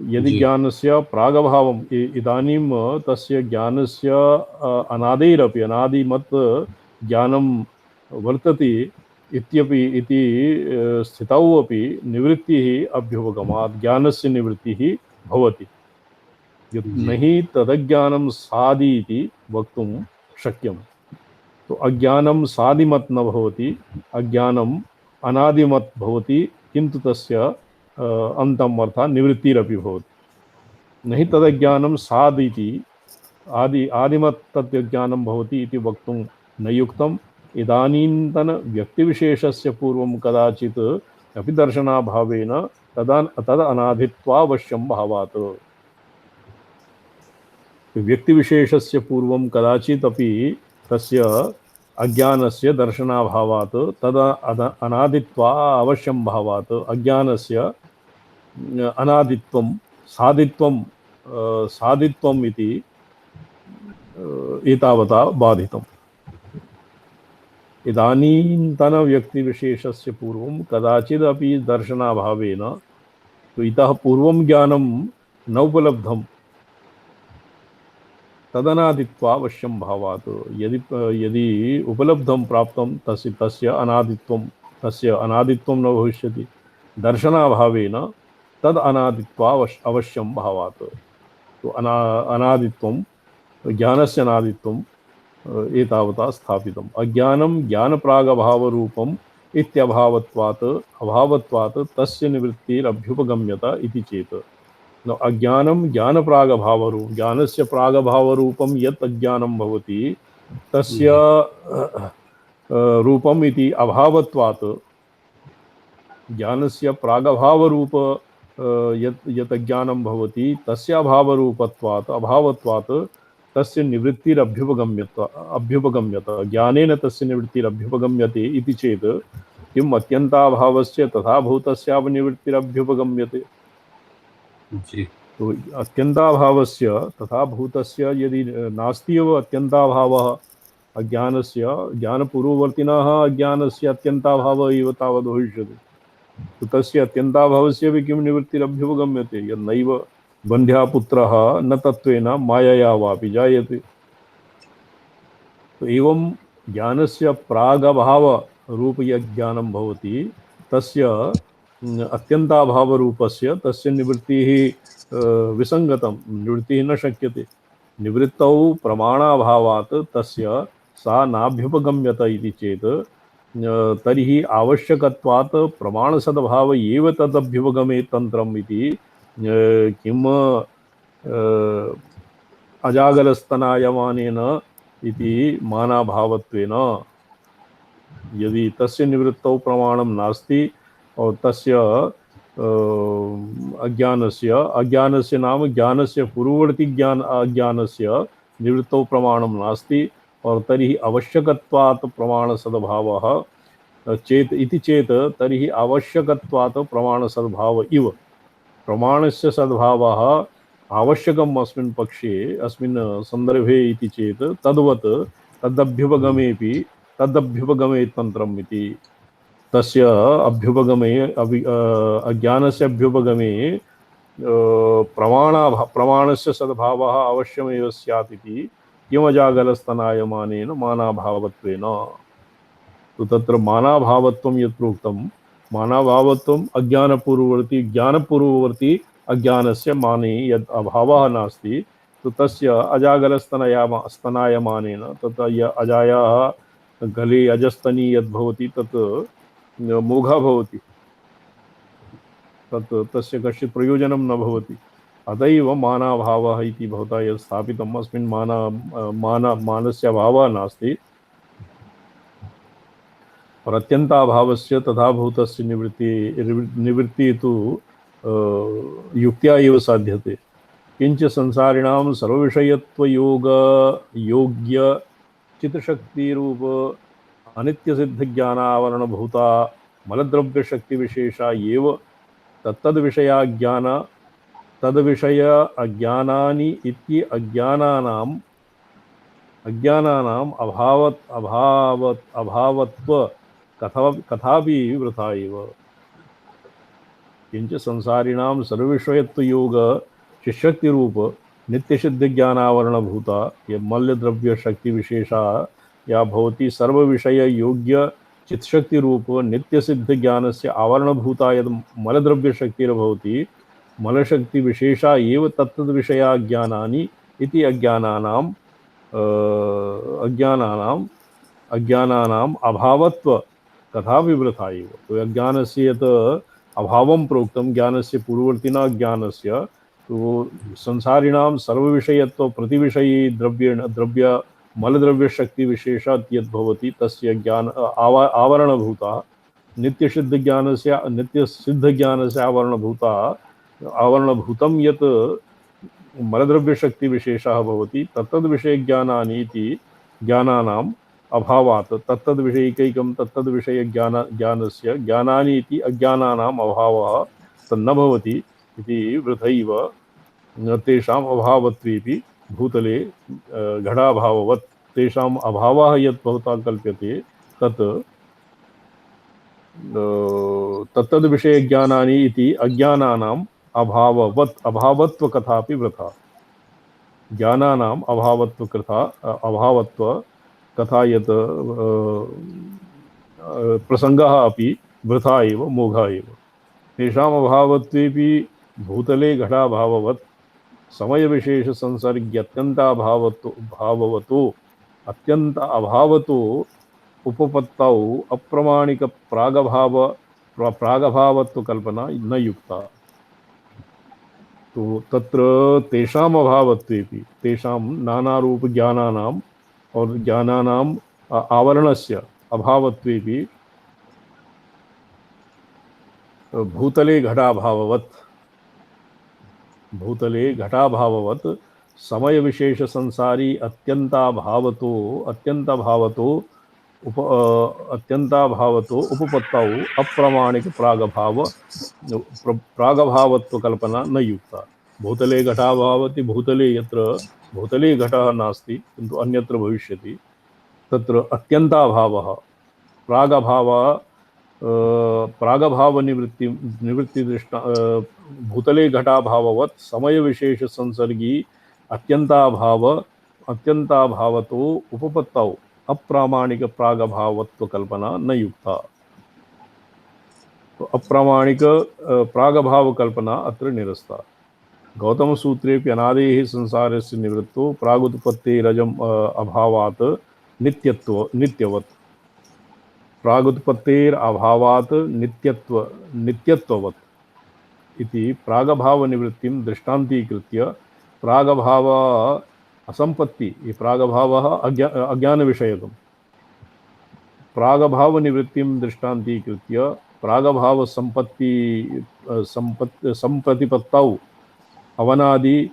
यदि ज्ञानस्य प्रागभावम् इदानीं तस्य ज्ञानस्य अनादेरपि अनादिमत् ज्ञानं वर्तते इति स्थितौ अपि निवृत्तिः अभ्युपगमात्, ज्ञानस्य निवृत्तिः भवति। न हि तदज्ञानं सादि इति वक्तुं शक्यं। तो अज्ञानं सादिमत् न भवति, अज्ञानम् अनादिमत् भवति, किन्तु तस्य अंतम् अर्थात् निवृत्तिरपि भवति। न हि तदज्ञानं सादिति आदिमत् तद्ज्ञानं भवति इति वक्तुं न युक्तम्। इदानीन्तन व्यक्तिविशेषस्य पूर्वं कदाचित् अपि दर्शनाभावेन तद अनादित्वावश्यं भावात्। व्यक्तिविशेषस्य पूर्वं कदाचित् अपि तस्य अज्ञानस्य दर्शनाभावात् तद अनादित्वा अवश्यं भावात् अज्ञानस्य अनादित्वं सादित्वं सादित्वम् इति एतावता बाधितम्। इदानीन्तनव्यक्तिविशेषस्य पूर्वं कदाचिदपि दर्शनाभावेन तो इतः पूर्वं ज्ञानं न उपलब्धं तदनादित्वा अवश्यं भावात् यदि यदि उपलब्धं प्राप्तं तस्य अनादित्वं न भविष्यति। दर्शनाभावेन तद अनादित्वा अवश्यं भावात्। तो अनादित्वं ज्ञानस्य अनादित्वं एतावता स्थापितम्। अज्ञानं ज्ञानप्रागभावरूपम् इत्यभावत्वात् अभावत्वात् तस्य निवृत्तिरभ्युपगम्यत इति चेत् न अज्ञानं ज्ञानप्रागभावरूपं ज्ञानस्य प्रागभावरूपं यत् अज्ञानं भवति तस्य रूपम् इति अभावत्वात् ज्ञानस्य प्रागभावरूप यत् अज्ञानं भवति तस्य अभावत्वात् तस्य अभ्युपगम्यत ज्ञानेन तस्य निवृत्तिरभ्युपगम्यते इति चेत् किम् अत्यन्ताभावस्य तथा भूतस्यापनिवृत्तिरभ्युपगम्यते। तो अत्यन्ताभावस्य तथा भूतस्य यदि नास्ति एव अत्यन्ताभावः अज्ञानस्य ज्ञानपूर्ववर्तिनः अज्ञानस्य अत्यन्ताभावः एव तावद् भविष्यति। तो तस्य अत्यन्ताभावस्य किं निवृत्तिरभ्युपगम्यते। यन्नैव बन्ध्या पुत्रः न तत्त्वेन मायया वापि जायते। तो एवं ज्ञानस्य प्रागभाव रूप यत् ज्ञानं भवति तस्य अत्यन्ताभावरूपस्य तस्य निवृत्तिः विसङ्गतं निवृत्तिः न शक्यते। निवृत्तौ प्रमाणाभावात् तस्य सा नाभ्युपगम्यत इति चेत् तर्हि आवश्यकत्वात् प्रमाणसद्भाव एव तदभ्युपगमे तन्त्रम् इति किम् अजागरस्तनायमानेन इति मानाभावत्वेन यदि तस्य निवृत्तौ प्रमाणं नास्ति और तस्य अज्ञानस्य नाम ज्ञानस्य पूर्ववर्ती अज्ञानस्य निवृत्तौ प्रमाणं नास्ति और तर्हि आवश्यकत्वात् प्रमाणसद्भावः चेत् इति चेत् तर्हि आवश्यकत्वात् प्रमाणसद्भाव इव प्रमाणस्य सद्भावः आवश्यकम् अस्मिन् पक्षे अस्मिन् सन्दर्भे इति चेत् तद्वत् तदभ्युपगमेपि तदभ्युपगमे तन्त्रम् इति। तस्य अभ्युपगमे अज्ञानस्य अभ्युपगमे प्रमाणस्य सद्भावः अवश्यमेव स्यात् इति किमजागरस्तनायमानेन मानाभावत्वेन। तो तत्र मानाभावत्वं यत् प्रोक्तं मानाभावत्वम् ज्ञानपूर्ववर्ती अज्ञानस्य माने यद् अभावः नास्ति तो तस्य अजागरस्तनायमानेन तत् अजायाः गले अजस्तनी यद् भवति तत् मोघः भवति तत् तस्य कश्चित् प्रयोजनं न भवति। अतएव मानाभावः इति भवता यत् स्थापितम् अस्मिन् मानस्य अभावः नास्ति और अत्यन्ताभावस्य तथा भूतस्य निवृत्ति तु युक्त्या एव साध्यते। किंच संसारिणां सर्वविषयत्वयोग्य चित्तशक्तिरूप अनित्यसिद्धज्ञानावरणभूता मलद्रव्यशक्तिविशेषा एव तद्विषय अज्ञानानि इति अज्ञानानाम् अभावत्व कथापि वृथा एव। किंच संसारिणां सर्वविषयत्वयोग चिशक्तिरूप नित्यसिद्धज्ञानावरणभूता यह मल्यद्रव्यशक्तिविशेषा या भवति सर्वविषय योग्य चित्शक्तिरूप नित्यसिद्धज्ञानस्य आवरणभूता यद् मलद्रव्यशक्तिर्भवति मलशक्तिविशेषा एव तत्तद्विषयाज्ञानानि इति अज्ञानानाम् अभावत्व कथापि वृथा एव। तो अज्ञानस्य यत् अभावं प्रोक्तं ज्ञानस्य पूर्ववर्तिना ज्ञानस्य तो संसारिणां सर्वविषयत्व प्रतिविषयी द्रव्य मलद्रव्यशक्तिविशेषात् यद् भवति तस्य ज्ञान आवरणभूता नित्यसिद्धज्ञानस्य आवरणभूतं यत् मलद्रव्यशक्तिविशेषः भवति तत्तद्विषयज्ञानानि इति ज्ञानानाम् अभावात् तत्तद्विषयिकैकं तत्तद्विषयज्ञानस्य ज्ञानानि इति अज्ञानानाम् अभावः तन्न भवति इति वृथैव तेषाम् अभावत्वेपि भूतले घटाभाववत् तेषाम् अभावः यत् भवता कल्प्यते तत् तत्तद्विषयज्ञानानि इति अज्ञानानाम् अभावत्वकथापि वृथा ज्ञानानाम् अभावत्व कथा यत् प्रसंगः अपि वृथा एव मोघः एव तेषाम् अभावत्वेपि भूतले घटाभाववत् समयविशेषसंसर्ग्यत्यन्ताभावतो अत्यंत अभावतो उपपत्तौ अप्रमाणिक प्रागभावत्व कल्पना न युक्ता। तो तत्र तेषाम् अभावत्वेपि तेषां नानारूप ज्ञानानाम् और ज्ञानानाम् आवरणस्य अभावत्वेपि भूतले घटाभाववत् समय विशेष संसारी अत्यंताभावतो उपपत्तौ अप्रमाणिक प्रागभावत्व कल्पना न युक्ता। भूतले घटाभावति भूतले यत्र भूतले घटः नास्ति किन्तु अन्यत्र भविष्यति तत्र अत्यंताभावः प्रागभाव निवृत्ति दृष्टा भूतले घटाभाववत् समय विशेष संसर्गी अत्यंताभावतो उपपत्तौ अप्रामाणिक प्रागभावत्व कल्पना न युक्ता। तो अप्रामाणिक प्रागभाव कल्पना अत्र निरस्ता। गौतम सूत्रेपि अनादेः संसारस्य निवृत्तो प्रागुत्पत्तेरजम् अभावात् नित्यवत् प्रागुत्पत्तेरभावात् नित्यत्ववत् इति प्रागभाव निवृत्तिं दृष्टान्तीकृत्य प्रागभाव असंपत्ति ये प्रागभावः अज्ञान विषयकम् प्रागभाव निवृत्तिं दृष्टान्तीकृत्य प्रागभाव संप्रतिपत्तौ अवनादि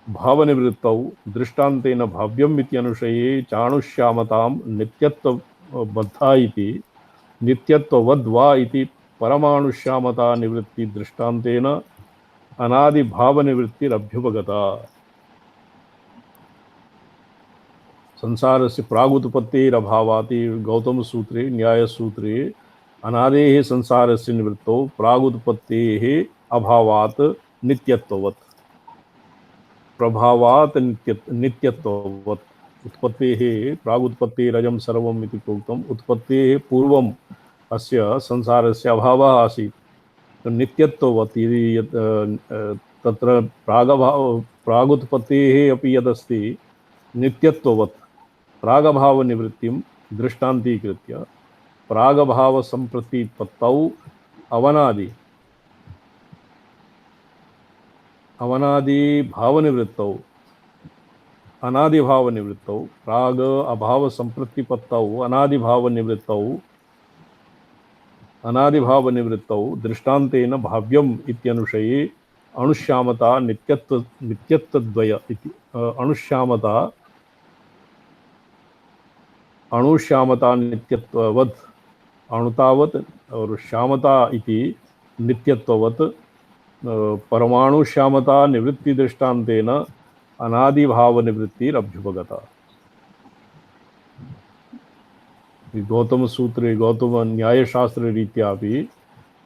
भावनिवृत्तौ दृष्टान्तेन भाव्यम् इत्यनुशये चाणुष्यामतां नित्यत्वबद्धा इति नित्यत्ववद्वा इति परमाणुष्यामता निवृत्ति दृष्टान्तेन अनादि भावनिवृत्तिरभ्युपगता। संसारस्य प्रागुत्पत्तेरभावात् गौतम सूत्रे न्याय सूत्रे अनादेः संसारस्य निवृत्तौ प्रागुत्पत्तेः अभावात् नित्यत्ववत् प्रभावात् नित्यत्ववत् उत्पत्तेः प्रागुत्पत्तेरजं सर्वम् इति प्रोक्तम् उत्पत्तेः पूर्वम् अस्य संसारस्य अभावः आसीत् नित्यत्ववत् तत्र प्रागुत्पत्तेः अपि यदस्ति नित्यत्ववत् प्रागभाव निवृत्तिं दृष्टान्तीकृत्य प्रागभाव संप्रतिपत्तौ अवनादि भावनिवृत्तौ अनादि भावनिवृत्तौ प्राग अभाव संप्रतिपत्तौ अनादि भावनिवृत्तौ दृष्टान्तेन भाव्यम् इत्यनुशये अणुश्यामता नित्यत्वद्वय इति अणुश्यामता नित्यत्ववत् अणुतावत् और श्यामता इति नित्यत्ववत् परमाणु श्यामता निवृत्ति दृष्टान्तेन अनादि भाव निवृत्तिरभ्युपगता। गौतम सूत्रे गौतम न्यायशास्त्र रीत्यापि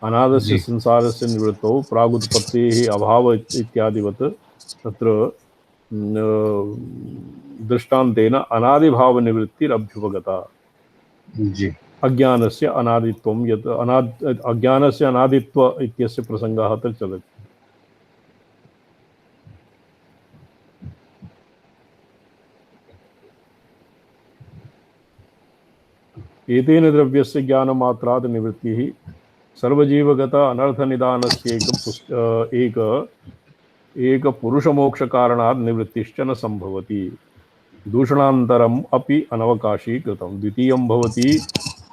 अनादस्य संसारस्य निवृत्तौ प्रागुत्पत्तेः अभाव इत्यादिवत् तत्र दृष्टान्तेन अनादि भाव निवृत्तिरभ्युपगता। जी अज्ञानस्य अनादित्वं यत् अज्ञानस्य अनादित्व इत्यस्य प्रसंगः अत्र चलति। एतेन द्रव्यस्य ज्ञानमात्रात् निवृत्तिः सर्वजीवगत अनर्थनिदानस्य एक पुरुषमोक्षकारणात् निवृत्तिश्च न संभवति। दूषणान्तरम् अपि अनवकाशी कृतं। द्वितीयं भवति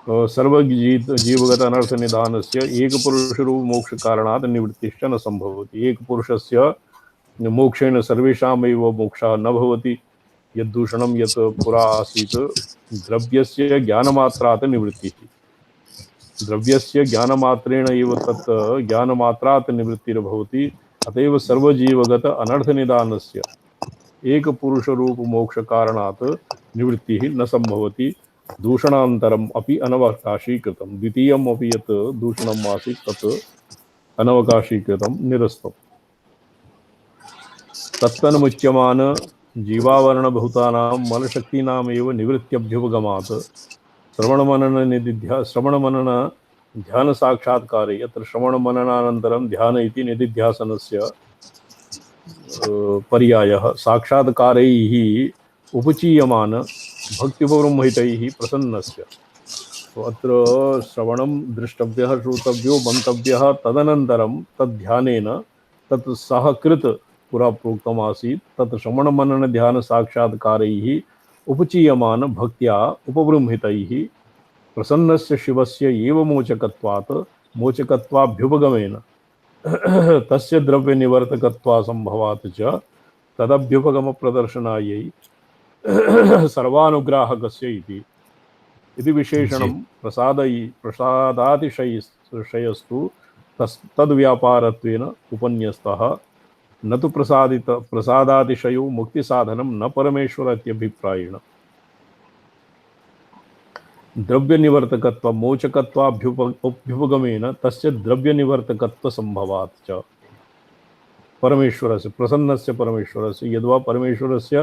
सर्वजीवगत अनर्थनिदानस्य एकपुरुषरूपमोक्षकारणात् निवृत्तिश्च न संभवति। एकपुरुषस्य मोक्षेण सर्वेषामेव मोक्षः न भवति। यद्दूषणं यत् पुरा आसीत् द्रव्यस्य ज्ञानमात्रात् निवृत्तिः। द्रव्यस्य ज्ञानमात्रेण एव तत् ज्ञानमात्रात् निवृत्तिर्भवति। अतएव सर्वजीवगत अनर्थनिदानस्य एकपुरुषरूपमोक्षकारणात् निवृत्तिः न सम्भवति। दूषणान्तरम् अपि अनवकाशीकृतं। द्वितीयम् अपि यत् दूषणम् आसीत् तत् अनवकाशीकृतं निरस्तम्। तत्तन्मुच्यमान जीवावरणभूतानां मनशक्तीनामेव निवृत्त्यभ्युपगमात् श्रवणमनन ध्यान साक्षात्कारे यत्र श्रवणमननानन्तरं ध्यान इति निधिध्यासनस्य पर्यायः साक्षात्कारैः उपचीयमान भक्तिपूर्वहितैः प्रसन्नस्य। तो अत्र श्रवणं द्रष्टव्यः श्रोतव्यो मन्तव्यः तदनन्तरं तद्ध्यानेन तत् सः कृत् पुरा प्रोक्तमासीत् तत् श्रवणमनन ध्यान साक्षात्कारैः उपचीयमान भक्त्या उपबृंहितैः प्रसन्नस्य शिवस्य एव मोचकत्वात् मोचकत्वाभ्युपगमेन तस्य द्रव्यनिवर्तकत्वासंभवात् च तदभ्युपगमप्रदर्शनायै सर्वानुग्राहकस्य इति विशेषणं प्रसादातिशयस्तु तद्व्यापारत्वेन उपन्यस्तः। न तु प्रसादातिशयो मुक्तिसाधनं न परमेश्वरत्यभिप्रायेण। द्रव्यनिवर्तकत्व मोचकत्वाभ्युपगमेन तस्य द्रव्यनिवर्तकत्वसंभवात् च परमेश्वरस्य प्रसन्नस्य परमेश्वरस्य यद्वा परमेश्वरस्य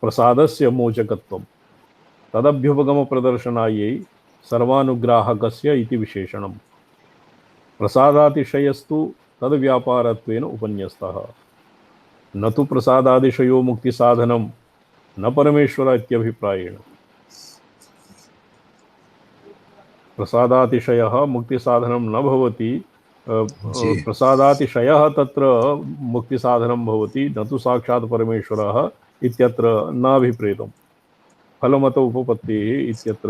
प्रसादस्य मोचकत्वं तदभ्युपगमप्रदर्शनायै सर्वानुग्राहकस्य इति विशेषणम्। प्रसादातिशयस्तु तद्व्यापारत्वेन उपन्यस्तः। न तु प्रसादातिशयो मुक्तिसाधनं न परमेश्वर इत्यभिप्रायेण। प्रसादातिशयः मुक्तिसाधनं न भवति। प्रसादातिशयः तत्र मुक्तिसाधनं भवति न तु साक्षात् परमेश्वरः इत्यत्र नाभिप्रेतम्। फलमत उपपत्तिः इत्यत्र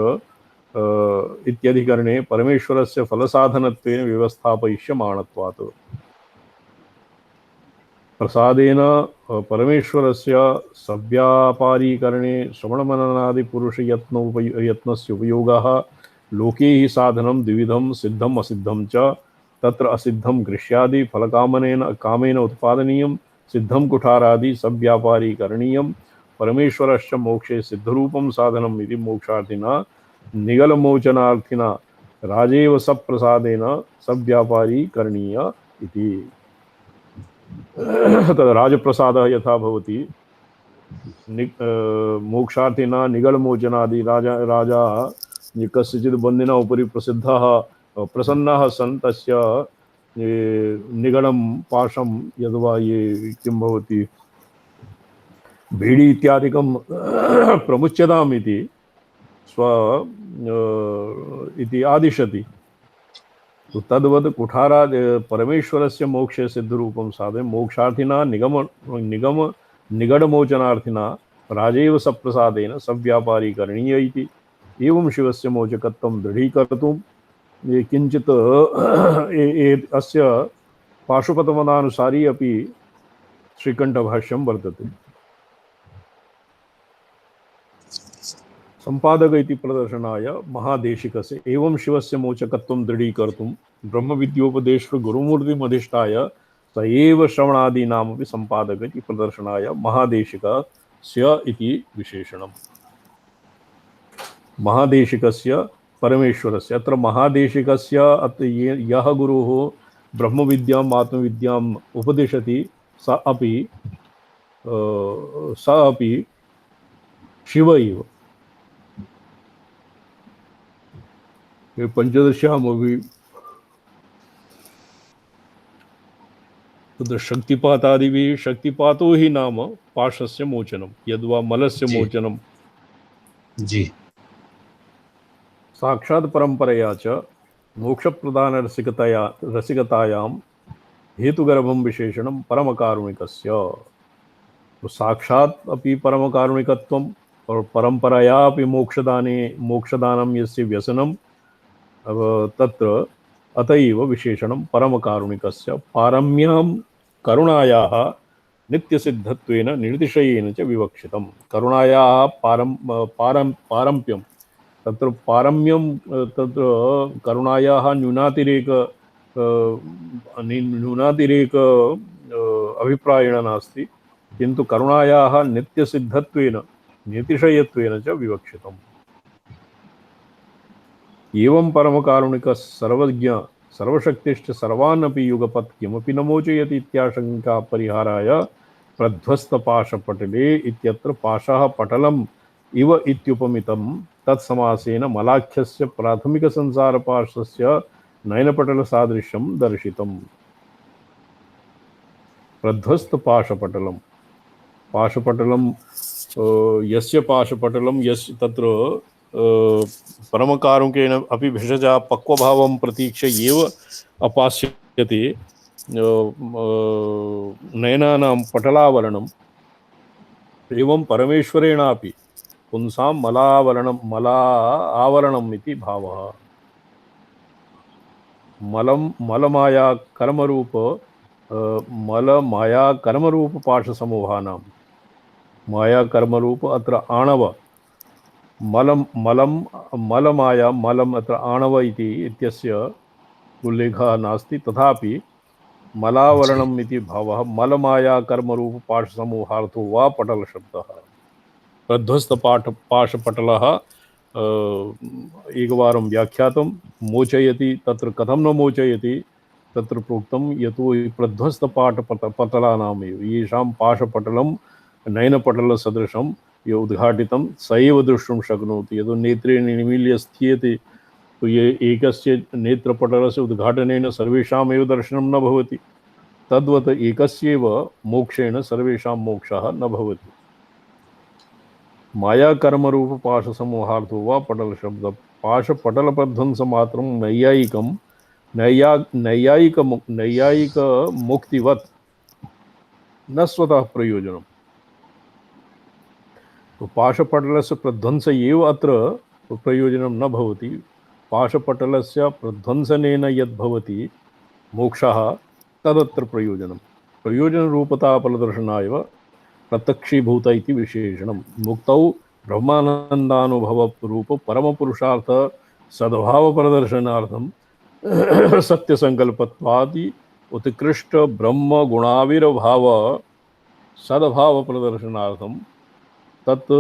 इत्यधिकरणे परमेश्वरस्य फलसाधनत्वेन व्यवस्थापयिष्यमाणत्वात् प्रसादेन परमेश्वरस्य सव्यापारीकरणे श्रवणमननादिपुरुषयत्नस्य उपयोगः लोके हि साधनं द्विविधं सिद्धम् असिद्धं च। तत्र असिद्धं गृह्यादि कामेन उत्पादनीयं सिद्धं कुठारादि सव्यापारीकरणीयं। परमेश्वरस्य मोक्षे सिद्धरूपं साधनम् इति मोक्षार्थिना निगलमोचनार्थिना राजेव सप्रसादेन सव्यापारीकरणीय इति। तद् राजप्रसादः यथा भवति मोक्षार्थिना निगलमोचनादि राजा कस्यचित् बन्दिनः उपरि प्रसन्नः सन् तस्य निगलं पाशं यद्वा ये किं भवति भेडी इत्यादिकं प्रमुच्यताम् इति इति आदिशति। तो तद्वद् कुठाराद परमेश्वरस्य मोक्षे सिद्धरूपं साधय मोक्षार्थिना निगडमोचनार्थिना राजेव सप्रसादेन सव्यापारीकरणीय इति। एवं शिवस्य मोचकत्वं दृढीकर्तुं किञ्चित् अस्य पाशुपतमदानुसारी अपि श्रीकण्ठभाष्यं वर्तते। संपादक इति प्रदर्शनाय महादेशिकस्य एवं शिवस्य मोचकत्वं दृढीकर्तुं ब्रह्मविद्योपदेशं गुरुमूर्तिमधिष्ठाय स एव श्रवणादीनामपि संपादक इति प्रदर्शनाय महादेशिकस्य इति विशेषणम्। महादेशिकस्य परमेश्वरस्य अत्र महादेशिकस्य यः गुरुः ब्रह्मविद्याम् आत्मविद्याम् उपदिशति स अपि शिव एव। पंचदश्यामपि तत्र शक्तिपातादिभिः शक्तिपातो हि नाम पाशस्य मोचनं यद्वा मलस्य मोचनं जी साक्षात् परंपरया च मोक्षप्रदान रसिकतायां हेतुगर्भं विशेषणं परमकारुणिकस्य। तो साक्षात् अपि परमकारुणिकत्वं और परंपरया अपि मोक्षदानं यस्य व्यसनं तत्र अतएव विशेषणं परमकारुणिकस्य। पारम्यां करुणायाः नित्यसिद्धत्वेन निर्तिशयेन च विवक्षितम्। करुणायाः पारम्यं तत्र पारम्यं तत्र करुणायाः न्यूनातिरेक अभिप्रायेण नास्ति, किन्तु करुणायाः नित्यसिद्धत्वेन निर्तिशयत्वेन च विवक्षितम्। एवं परमकारुणिकः सर्वज्ञ सर्वशक्तिश्च सर्वानपि युगपत् किमपि न मोचयति इत्याशंका परिहाराय प्रध्वस्तपाशपटले इत्यत्र पाशः पटलम् इव इत्युपमितं तत्समासेन मलाख्यस्य प्राथमिकसंसारपाशस्य नयनपटलसादृश्यं दर्शितम्। प्रध्वस्तपाशपटलं पाशपटलं यस्य पाशपटलं यस्य तत्र परमकारुणिकेन अपि भेषजा पक्वभावं प्रतीक्ष्य एव अपास्यते नयनानां पटलावरणम् एवं परमेश्वरेणापि पुंसां मला आवरणम् इति भावः। मलमाया कर्मरूप पाशसमूहानां माया कर्मरूप अत्र आणव मलमाया मलम अत्र आणव इति इत्यस्य उल्लेखः नास्ति, तथापि मलावरणम् इति भावः मलमाया कर्मरूप पाशसमूहार्थो वा पटलशब्दः। प्रध्वस्तपाशपटलः एकवारं व्याख्यातं मोचयति, तत्र कथं न मोचयति तत्र प्रोक्तं यतो हि प्रध्वस्तपाशपटलानामेव येषां पाशपटलं नयनपटलसदृशं ये उद्घाटितं स एव द्रष्टुं शक्नोति। यतो नेत्रेण निमील्य स्थीयते तो ये एकस्य नेत्रपटलस्य उद्घाटनेन सर्वेषामेव दर्शनं न भवति, तद्वत् एकस्यैव मोक्षेण सर्वेषां मोक्षः न भवति। माया कर्मरूप पाशसमूहार्थो वा पटलशब्द पाशपटलप्रध्वंसमात्रं नैयायिक मुक्तिवत् न स्वतः प्रयोजनम्। तो पाशपटलस्य प्रध्वंस एव अत्र प्रयोजनं न भवति। पाशपटलस्य प्रध्वंसनेन यद् भवति मोक्षः तदत्र प्रयोजनं। प्रयोजनरूपता फलदर्शनाय प्रत्यक्षीभूत इति विशेषणं। मुक्तौ ब्रह्मानन्दानुभवरूप परमपुरुषार्थ सद्भावप्रदर्शनार्थं सत्यसंकल्पत्वादि उत्कृष्ट ब्रह्म गुणाविर्भाव सद्भाव प्रदर्शनार्थं तत्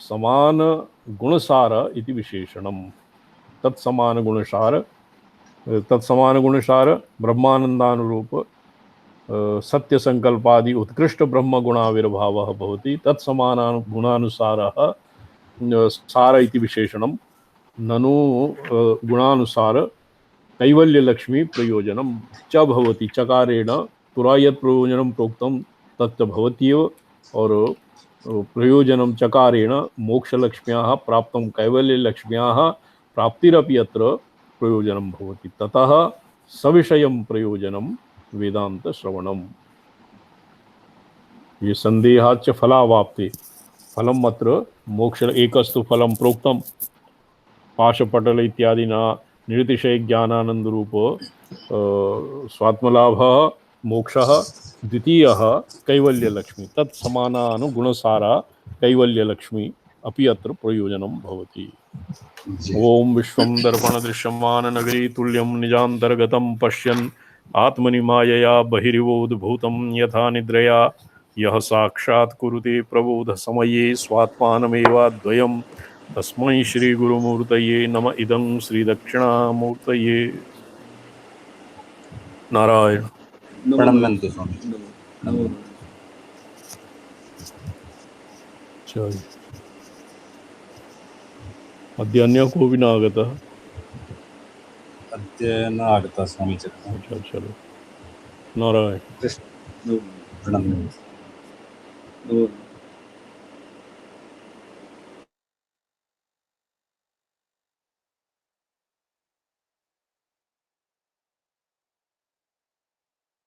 समान गुणसार इति विशेषणं। तत्समान गुणसार ब्रह्मानन्दानुरूप सत्यसंकल्पादि उत्कृष्ट ब्रह्म गुणाविर्भावः भवति। तत्समान गुणानुसारः सार इति विशेषणं। ननु गुणानुसार कैवल्यलक्ष्मी प्रयोजनं च भवति। चकारेण पुरा यत् प्रयोजनं प्रोक्तं तच्च भवत्येव, और प्रयोजनं चकारेण मोक्षलक्ष्म्याः प्राप्तं कैवल्यलक्ष्म्याः प्राप्तिरपि अत्र प्रयोजनं भवति। ततः सविषयं प्रयोजनं वेदांत श्रवणम्। ये संदेहाच्च फलावाप्ते फलम् अत्र मोक्ष एकस्तु फलं प्रोक्तं पाशपटल इत्यादिना निर्तिशय ज्ञानानंद रूप स्वात्मलाभः मोक्षः। द्वितीयः कैवल्यलक्ष्मी तत्समानानुगुणसारा कैवल्यलक्ष्मी अपि अत्र प्रयोजनं भवति। ओम विश्वं दर्पणदृश्यमान नगरी तुल्यं निजान्तर्गतं पश्यन् आत्मनि मायया बहिरिवोद्भूतं यथा निद्रया यः साक्षात् कुरुते प्रबोध समये स्वात्मानमेवाद्वयम् तस्मै श्री गुरुमूर्तये नम इदं श्री दक्षिणामूर्तये। नारायण। प्रणम्यन्तु स्वामी। चलो अद्य अन्य कोऽपि न आगतः। अद्य न आगतः स्वामी चक्रः। अच्छा चलो नारायण। प्रणम्यन्तु।